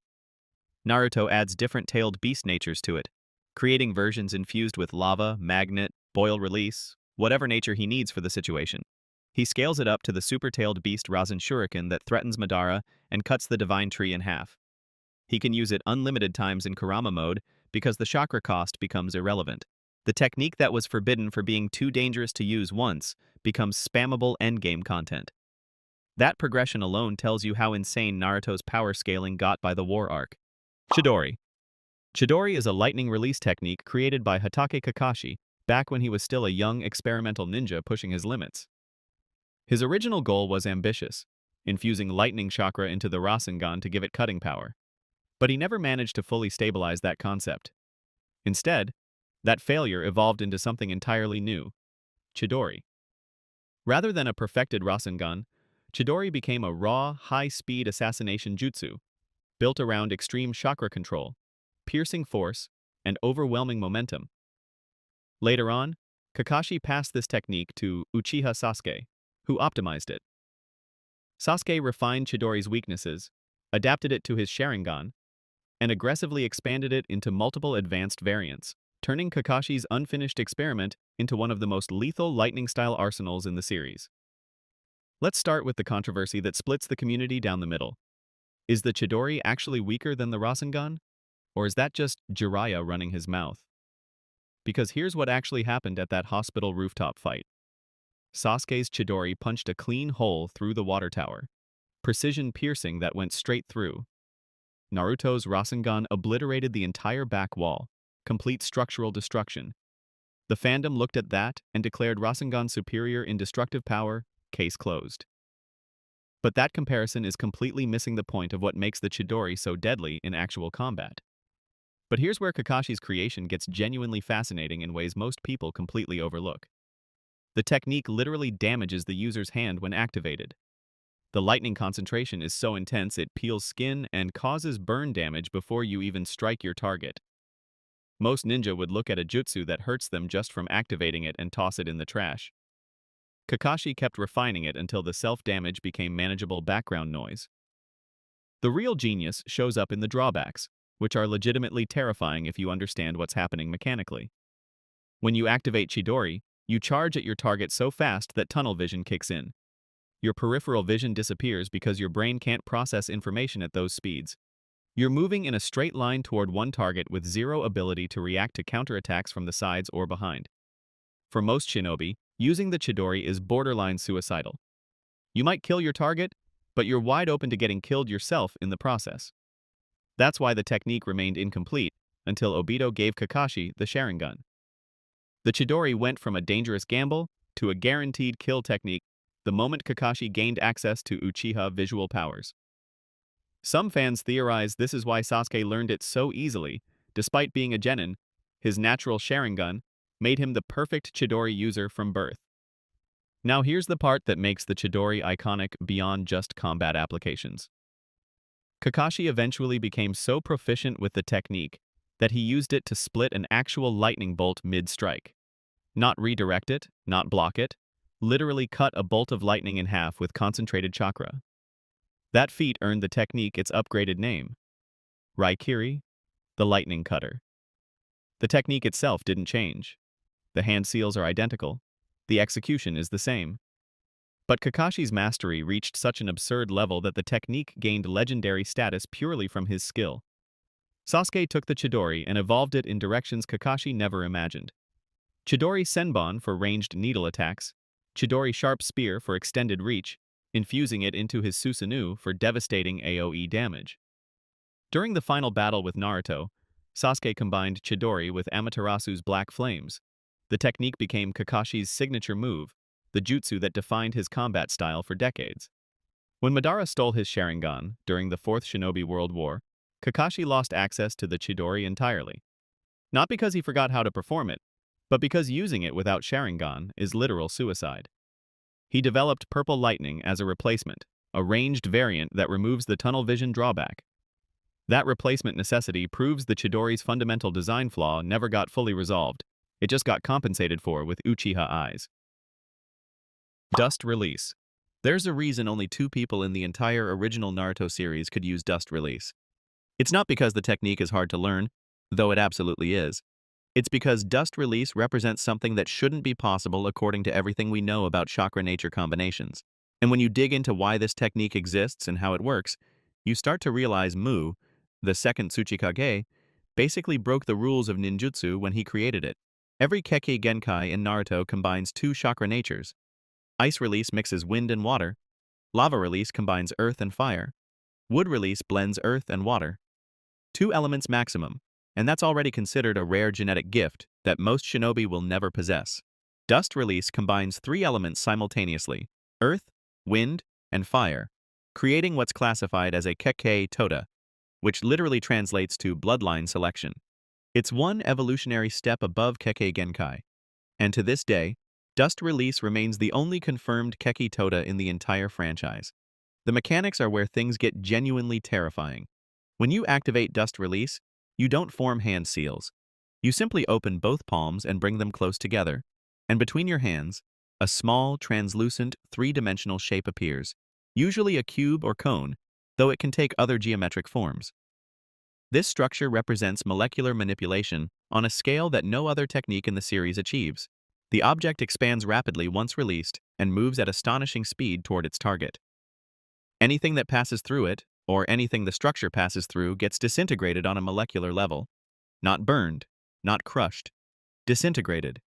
Naruto adds different tailed beast natures to it, creating versions infused with lava, magnet, boil release, whatever nature he needs for the situation. He scales it up to the super-tailed beast Rasen Shuriken that threatens Madara and cuts the divine tree in half. He can use it unlimited times in Kurama mode because the chakra cost becomes irrelevant. The technique that was forbidden for being too dangerous to use once becomes spammable endgame content. That progression alone tells you how insane Naruto's power scaling got by the war arc. Chidori. Chidori is a lightning release technique created by Hatake Kakashi back when he was still a young experimental ninja pushing his limits. His original goal was ambitious, infusing lightning chakra into the Rasengan to give it cutting power. But he never managed to fully stabilize that concept. Instead, that failure evolved into something entirely new: Chidori. Rather than a perfected Rasengan, Chidori became a raw, high-speed assassination jutsu, built around extreme chakra control, piercing force, and overwhelming momentum. Later on, Kakashi passed this technique to Uchiha Sasuke, who optimized it. Sasuke refined Chidori's weaknesses, adapted it to his Sharingan, and aggressively expanded it into multiple advanced variants, turning Kakashi's unfinished experiment into one of the most lethal lightning-style arsenals in the series. Let's start with the controversy that splits the community down the middle. Is the Chidori actually weaker than the Rasengan? Or is that just Jiraiya running his mouth? Because here's what actually happened at that hospital rooftop fight. Sasuke's Chidori punched a clean hole through the water tower, precision piercing that went straight through. Naruto's Rasengan obliterated the entire back wall, complete structural destruction. The fandom looked at that and declared Rasengan superior in destructive power, case closed. But that comparison is completely missing the point of what makes the Chidori so deadly in actual combat. But here's where Kakashi's creation gets genuinely fascinating in ways most people completely overlook. The technique literally damages the user's hand when activated. The lightning concentration is so intense it peels skin and causes burn damage before you even strike your target. Most ninja would look at a jutsu that hurts them just from activating it and toss it in the trash. Kakashi kept refining it until the self-damage became manageable background noise. The real genius shows up in the drawbacks, which are legitimately terrifying if you understand what's happening mechanically. When you activate Chidori, you charge at your target so fast that tunnel vision kicks in. Your peripheral vision disappears because your brain can't process information at those speeds. You're moving in a straight line toward one target with zero ability to react to counterattacks from the sides or behind. For most shinobi, using the Chidori is borderline suicidal. You might kill your target, but you're wide open to getting killed yourself in the process. That's why the technique remained incomplete until Obito gave Kakashi the Sharingan. The Chidori went from a dangerous gamble to a guaranteed kill technique the moment Kakashi gained access to Uchiha visual powers. Some fans theorize this is why Sasuke learned it so easily. Despite being a genin, his natural Sharingan made him the perfect Chidori user from birth. Now here's the part that makes the Chidori iconic beyond just combat applications. Kakashi eventually became so proficient with the technique that he used it to split an actual lightning bolt mid-strike. Not redirect it, not block it, literally cut a bolt of lightning in half with concentrated chakra. That feat earned the technique its upgraded name, Raikiri, the lightning cutter. The technique itself didn't change. The hand seals are identical. The execution is the same. But Kakashi's mastery reached such an absurd level that the technique gained legendary status purely from his skill. Sasuke took the Chidori and evolved it in directions Kakashi never imagined. Chidori Senbon for ranged needle attacks, Chidori Sharp Spear for extended reach, infusing it into his Susanoo for devastating AoE damage. During the final battle with Naruto, Sasuke combined Chidori with Amaterasu's Black Flames. The technique became Kakashi's signature move, the jutsu that defined his combat style for decades. When Madara stole his Sharingan during the Fourth Shinobi World War, Kakashi lost access to the Chidori entirely. Not because he forgot how to perform it, but because using it without Sharingan is literal suicide. He developed Purple Lightning as a replacement, a ranged variant that removes the tunnel vision drawback. That replacement necessity proves the Chidori's fundamental design flaw never got fully resolved. It just got compensated for with Uchiha eyes. Dust Release. There's a reason only 2 people in the entire original Naruto series could use Dust Release. It's not because the technique is hard to learn, though it absolutely is. It's because Dust Release represents something that shouldn't be possible according to everything we know about chakra nature combinations. And when you dig into why this technique exists and how it works, you start to realize Mu, the second Tsuchikage, basically broke the rules of ninjutsu when he created it. Every Kekkei Genkai in Naruto combines 2 chakra natures. Ice Release mixes wind and water. Lava Release combines earth and fire. Wood Release blends earth and water. 2 elements maximum, and that's already considered a rare genetic gift that most shinobi will never possess. Dust Release combines 3 elements simultaneously: earth, wind, and fire, creating what's classified as a Kekkei Tota, which literally translates to bloodline selection. It's one evolutionary step above Kekkei Genkai, and to this day, Dust Release remains the only confirmed Kekkei Tota in the entire franchise. The mechanics are where things get genuinely terrifying. When you activate Dust Release, you don't form hand seals. You simply open both palms and bring them close together, and between your hands, a small, translucent, 3-dimensional shape appears, usually a cube or cone, though it can take other geometric forms. This structure represents molecular manipulation on a scale that no other technique in the series achieves. The object expands rapidly once released and moves at astonishing speed toward its target. Anything that passes through it, or anything the structure passes through, gets disintegrated on a molecular level. Not burned, not crushed. Disintegrated.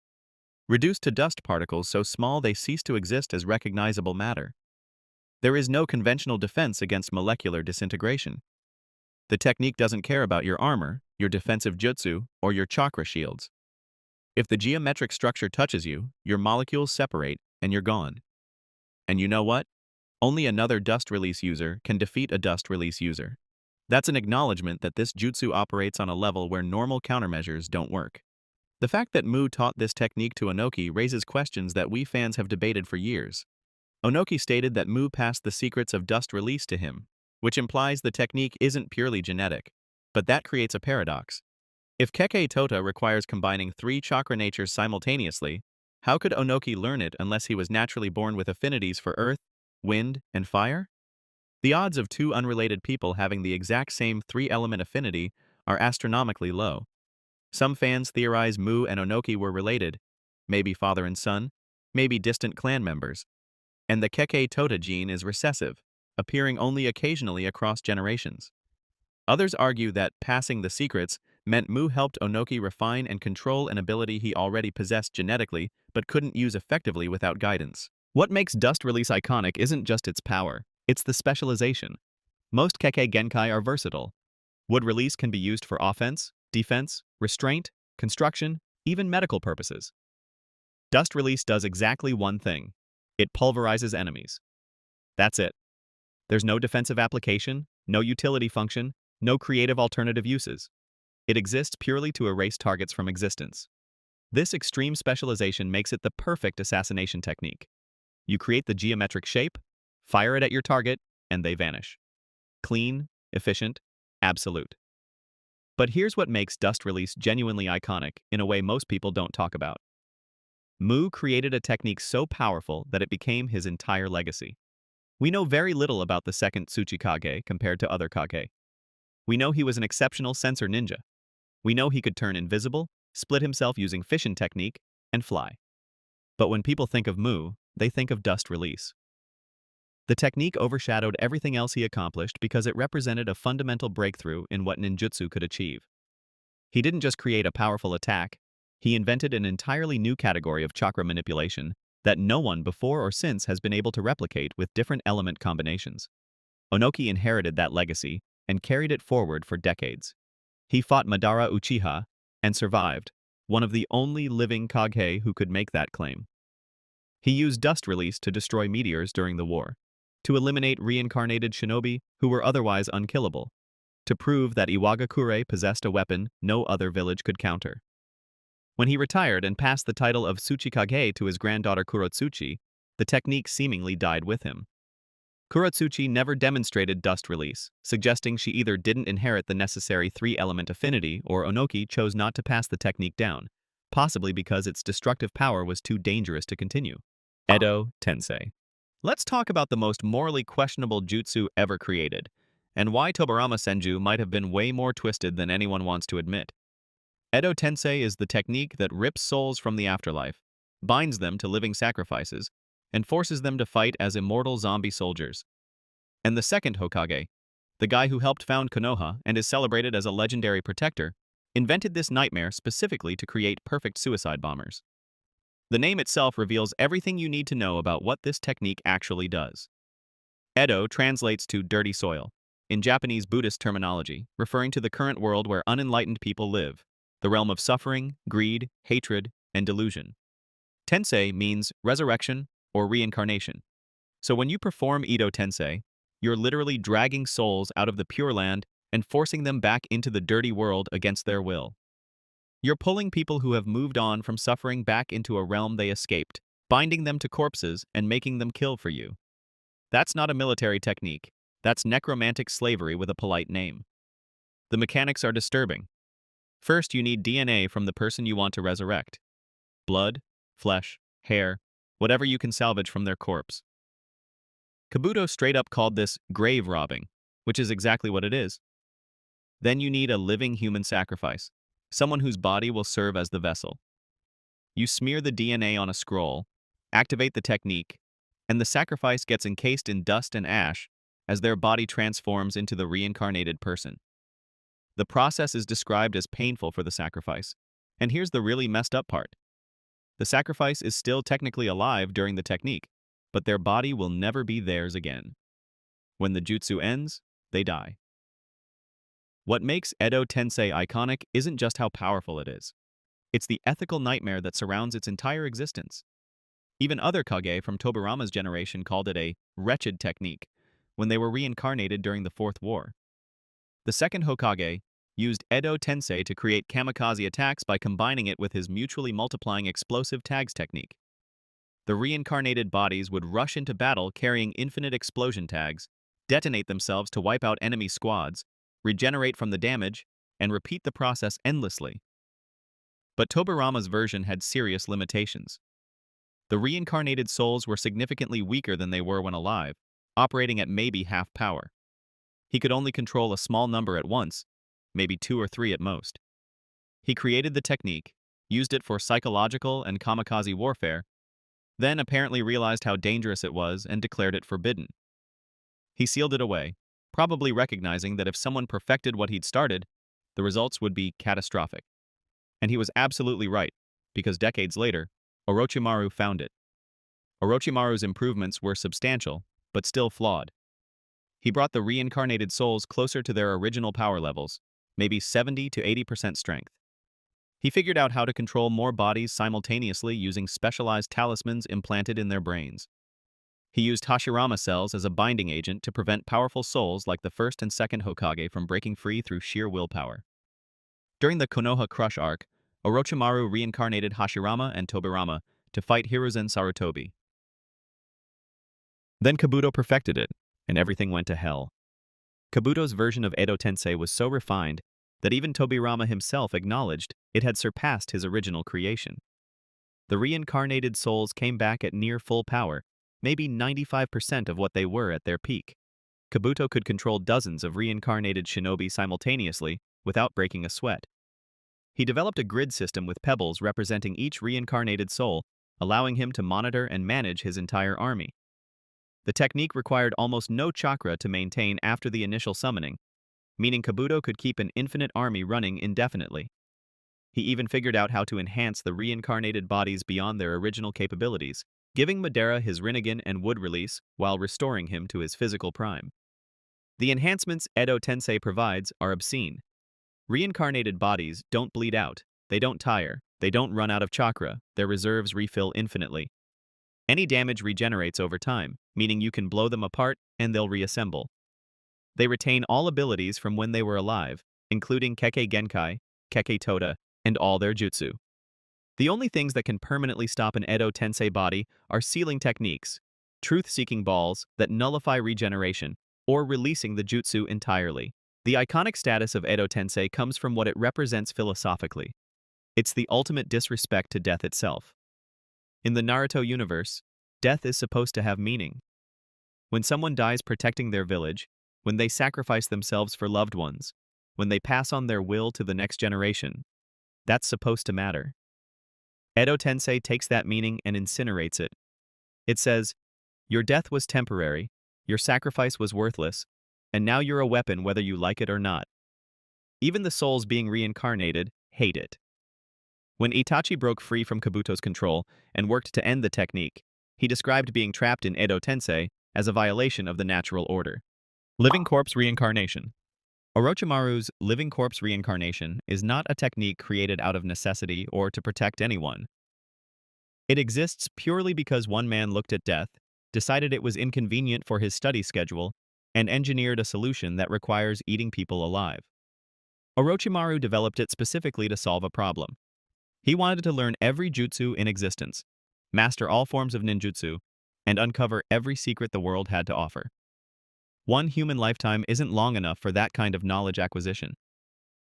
Reduced to dust particles so small they cease to exist as recognizable matter. There is no conventional defense against molecular disintegration. The technique doesn't care about your armor, your defensive jutsu, or your chakra shields. If the geometric structure touches you, your molecules separate, and you're gone. And you know what? Only another Dust Release user can defeat a Dust Release user. That's an acknowledgement that this jutsu operates on a level where normal countermeasures don't work. The fact that Mu taught this technique to Onoki raises questions that we fans have debated for years. Onoki stated that Mu passed the secrets of Dust Release to him, which implies the technique isn't purely genetic. But that creates a paradox. If Kekkei Tota requires combining 3 chakra natures simultaneously, how could Onoki learn it unless he was naturally born with affinities for earth, wind, and fire? The odds of 2 unrelated people having the exact same 3-element affinity are astronomically low. Some fans theorize Mu and Onoki were related, maybe father and son, maybe distant clan members. And the Kekkei Tota gene is recessive, appearing only occasionally across generations. Others argue that passing the secrets meant Mu helped Onoki refine and control an ability he already possessed genetically but couldn't use effectively without guidance. What makes Dust Release iconic isn't just its power, it's the specialization. Most Kekkei Genkai are versatile. Wood Release can be used for offense, defense, restraint, construction, even medical purposes. Dust Release does exactly one thing. It pulverizes enemies. That's it. There's no defensive application, no utility function, no creative alternative uses. It exists purely to erase targets from existence. This extreme specialization makes it the perfect assassination technique. You create the geometric shape, fire it at your target, and they vanish. Clean, efficient, absolute. But here's what makes Dust Release genuinely iconic in a way most people don't talk about. Mu created a technique so powerful that it became his entire legacy. We know very little about the second Tsuchikage compared to other Kage. We know he was an exceptional sensor ninja. We know he could turn invisible, split himself using fission technique, and fly. But when people think of Mu, they think of Dust Release. The technique overshadowed everything else he accomplished because it represented a fundamental breakthrough in what ninjutsu could achieve. He didn't just create a powerful attack, he invented an entirely new category of chakra manipulation that no one before or since has been able to replicate with different element combinations. Onoki inherited that legacy and carried it forward for decades. He fought Madara Uchiha and survived, one of the only living Kage who could make that claim. He used dust release to destroy meteors during the war, to eliminate reincarnated shinobi who were otherwise unkillable, to prove that Iwagakure possessed a weapon no other village could counter. When he retired and passed the title of Tsuchikage to his granddaughter Kurotsuchi, the technique seemingly died with him. Kurotsuchi never demonstrated dust release, suggesting she either didn't inherit the necessary three-element affinity or Onoki chose not to pass the technique down, possibly because its destructive power was too dangerous to continue. Edo Tensei. Let's talk about the most morally questionable jutsu ever created, and why Tobarama Senju might have been way more twisted than anyone wants to admit. Edo Tensei is the technique that rips souls from the afterlife, binds them to living sacrifices, and forces them to fight as immortal zombie soldiers. And the second Hokage, the guy who helped found Konoha and is celebrated as a legendary protector, invented this nightmare specifically to create perfect suicide bombers. The name itself reveals everything you need to know about what this technique actually does. Edo translates to dirty soil, in Japanese Buddhist terminology, referring to the current world where unenlightened people live, the realm of suffering, greed, hatred, and delusion. Tensei means resurrection or reincarnation. So when you perform Edo Tensei, you're literally dragging souls out of the Pure Land and forcing them back into the dirty world against their will. You're pulling people who have moved on from suffering back into a realm they escaped, binding them to corpses and making them kill for you. That's not a military technique. That's necromantic slavery with a polite name. The mechanics are disturbing. First, you need DNA from the person you want to resurrect. Blood, flesh, hair, whatever you can salvage from their corpse. Kabuto straight up called this grave robbing, which is exactly what it is. Then you need a living human sacrifice, someone whose body will serve as the vessel. You smear the DNA on a scroll, activate the technique, and the sacrifice gets encased in dust and ash as their body transforms into the reincarnated person. The process is described as painful for the sacrifice, and here's the really messed up part. The sacrifice is still technically alive during the technique, but their body will never be theirs again. When the jutsu ends, they die. What makes Edo Tensei iconic isn't just how powerful it is. It's the ethical nightmare that surrounds its entire existence. Even other Kage from Tobarama's generation called it a wretched technique when they were reincarnated during the Fourth War. The second Hokage used Edo Tensei to create kamikaze attacks by combining it with his mutually multiplying explosive tags technique. The reincarnated bodies would rush into battle carrying infinite explosion tags, detonate themselves to wipe out enemy squads, regenerate from the damage, and repeat the process endlessly. But Tobarama's version had serious limitations. The reincarnated souls were significantly weaker than they were when alive, operating at maybe half power. He could only control a small number at once, maybe 2 or 3 at most. He created the technique, used it for psychological and kamikaze warfare, then apparently realized how dangerous it was and declared it forbidden. He sealed it away, probably recognizing that if someone perfected what he'd started, the results would be catastrophic. And he was absolutely right, because decades later, Orochimaru found it. Orochimaru's improvements were substantial, but still flawed. He brought the reincarnated souls closer to their original power levels, maybe 70 to 80% strength. He figured out how to control more bodies simultaneously using specialized talismans implanted in their brains. He used Hashirama cells as a binding agent to prevent powerful souls like the first and second Hokage from breaking free through sheer willpower. During the Konoha Crush arc, Orochimaru reincarnated Hashirama and Tobirama to fight Hiruzen Sarutobi. Then Kabuto perfected it, and everything went to hell. Kabuto's version of Edo Tensei was so refined that even Tobirama himself acknowledged it had surpassed his original creation. The reincarnated souls came back at near full power, maybe 95% of what they were at their peak. Kabuto could control dozens of reincarnated shinobi simultaneously without breaking a sweat. He developed a grid system with pebbles representing each reincarnated soul, allowing him to monitor and manage his entire army. The technique required almost no chakra to maintain after the initial summoning, meaning Kabuto could keep an infinite army running indefinitely. He even figured out how to enhance the reincarnated bodies beyond their original capabilities, giving Madara his Rinnegan and Wood release while restoring him to his physical prime. The enhancements Edo Tensei provides are obscene. Reincarnated bodies don't bleed out, they don't tire, they don't run out of chakra, their reserves refill infinitely. Any damage regenerates over time, meaning you can blow them apart and they'll reassemble. They retain all abilities from when they were alive, including Kekkei Genkai, Kekkei Toda, and all their jutsu. The only things that can permanently stop an Edo Tensei body are sealing techniques, truth-seeking balls that nullify regeneration, or releasing the jutsu entirely. The iconic status of Edo Tensei comes from what it represents philosophically. It's the ultimate disrespect to death itself. In the Naruto universe, death is supposed to have meaning. When someone dies protecting their village, when they sacrifice themselves for loved ones, when they pass on their will to the next generation, that's supposed to matter. Edo Tensei takes that meaning and incinerates it. It says, your death was temporary, your sacrifice was worthless, and now you're a weapon whether you like it or not. Even the souls being reincarnated hate it. When Itachi broke free from Kabuto's control and worked to end the technique, he described being trapped in Edo Tensei as a violation of the natural order. Living corpse reincarnation. Orochimaru's living corpse reincarnation is not a technique created out of necessity or to protect anyone. It exists purely because one man looked at death, decided it was inconvenient for his study schedule, and engineered a solution that requires eating people alive. Orochimaru developed it specifically to solve a problem. He wanted to learn every jutsu in existence, master all forms of ninjutsu, and uncover every secret the world had to offer. One human lifetime isn't long enough for that kind of knowledge acquisition.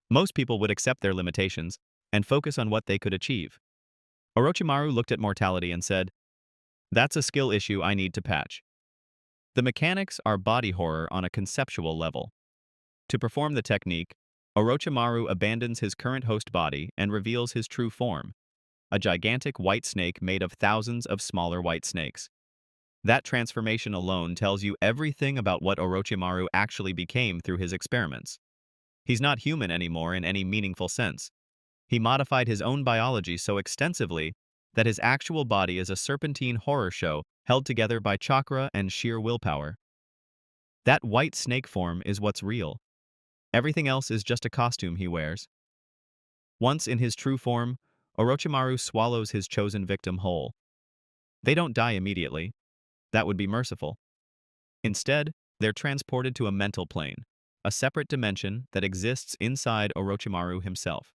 Most people would accept their limitations and focus on what they could achieve. Orochimaru looked at mortality and said, that's a skill issue I need to patch. The mechanics are body horror on a conceptual level. To perform the technique, Orochimaru abandons his current host body and reveals his true form, a gigantic white snake made of thousands of smaller white snakes. That transformation alone tells you everything about what Orochimaru actually became through his experiments. He's not human anymore in any meaningful sense. He modified his own biology so extensively that his actual body is a serpentine horror show held together by chakra and sheer willpower. That white snake form is what's real. Everything else is just a costume he wears. Once in his true form, Orochimaru swallows his chosen victim whole. They don't die immediately. That would be merciful. Instead, they're transported to a mental plane, a separate dimension that exists inside Orochimaru himself.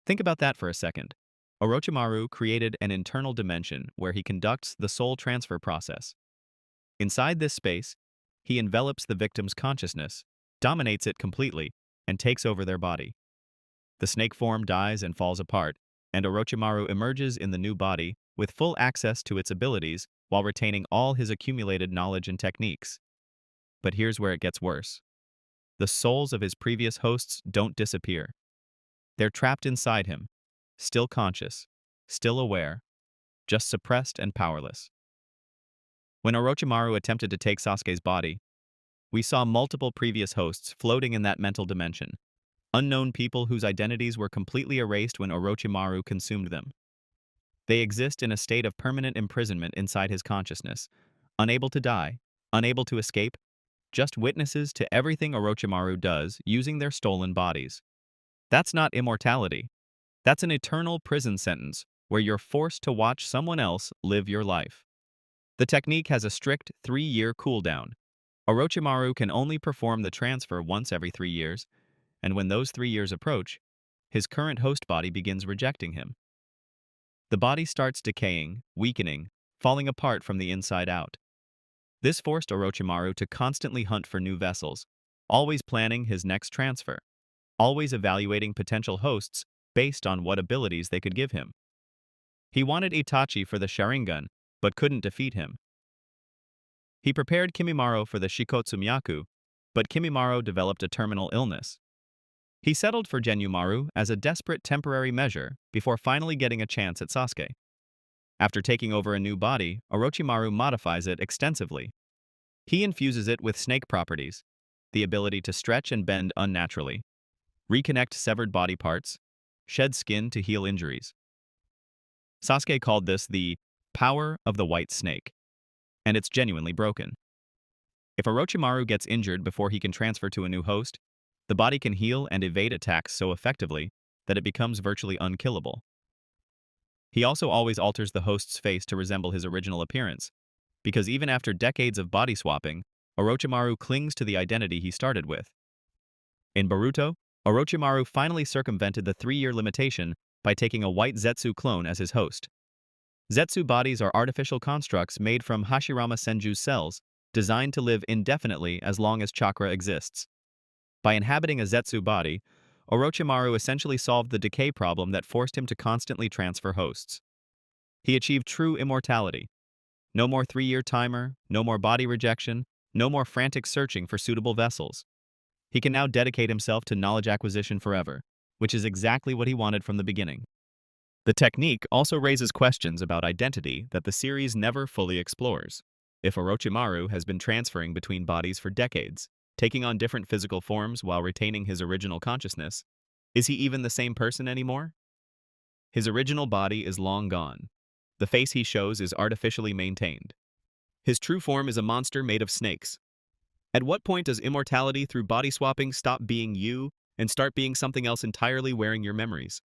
Think about that for a second. Orochimaru created an internal dimension where he conducts the soul transfer process. Inside this space, he envelops the victim's consciousness, dominates it completely, and takes over their body. The snake form dies and falls apart, and Orochimaru emerges in the new body with full access to its abilities while retaining all his accumulated knowledge and techniques. But here's where it gets worse. The souls of his previous hosts don't disappear. They're trapped inside him, still conscious, still aware, just suppressed and powerless. When Orochimaru attempted to take Sasuke's body, we saw multiple previous hosts floating in that mental dimension, unknown people whose identities were completely erased when Orochimaru consumed them. They exist in a state of permanent imprisonment inside his consciousness, unable to die, unable to escape, just witnesses to everything Orochimaru does using their stolen bodies. That's not immortality. That's an eternal prison sentence where you're forced to watch someone else live your life. The technique has a strict 3-year cooldown. Orochimaru can only perform the transfer once every 3 years, and when those 3 years approach, his current host body begins rejecting him. The body starts decaying, weakening, falling apart from the inside out. This forced Orochimaru to constantly hunt for new vessels, always planning his next transfer, always evaluating potential hosts based on what abilities they could give him. He wanted Itachi for the Sharingan, but couldn't defeat him. He prepared Kimimaro for the Shikotsu Myaku, but Kimimaro developed a terminal illness. He settled for Genyumaru as a desperate temporary measure before finally getting a chance at Sasuke. After taking over a new body, Orochimaru modifies it extensively. He infuses it with snake properties, the ability to stretch and bend unnaturally, reconnect severed body parts, shed skin to heal injuries. Sasuke called this the power of the white snake, and it's genuinely broken. If Orochimaru gets injured before he can transfer to a new host, the body can heal and evade attacks so effectively that it becomes virtually unkillable. He also always alters the host's face to resemble his original appearance, because even after decades of body swapping, Orochimaru clings to the identity he started with. In Boruto, Orochimaru finally circumvented the 3-year limitation by taking a white Zetsu clone as his host. Zetsu bodies are artificial constructs made from Hashirama Senju's cells, designed to live indefinitely as long as chakra exists. By inhabiting a Zetsu body, Orochimaru essentially solved the decay problem that forced him to constantly transfer hosts. He achieved true immortality. No more 3-year timer, no more body rejection, no more frantic searching for suitable vessels. He can now dedicate himself to knowledge acquisition forever, which is exactly what he wanted from the beginning. The technique also raises questions about identity that the series never fully explores. If Orochimaru has been transferring between bodies for decades, taking on different physical forms while retaining his original consciousness, is he even the same person anymore? His original body is long gone. The face he shows is artificially maintained. His true form is a monster made of snakes. At what point does immortality through body swapping stop being you and start being something else entirely wearing your memories?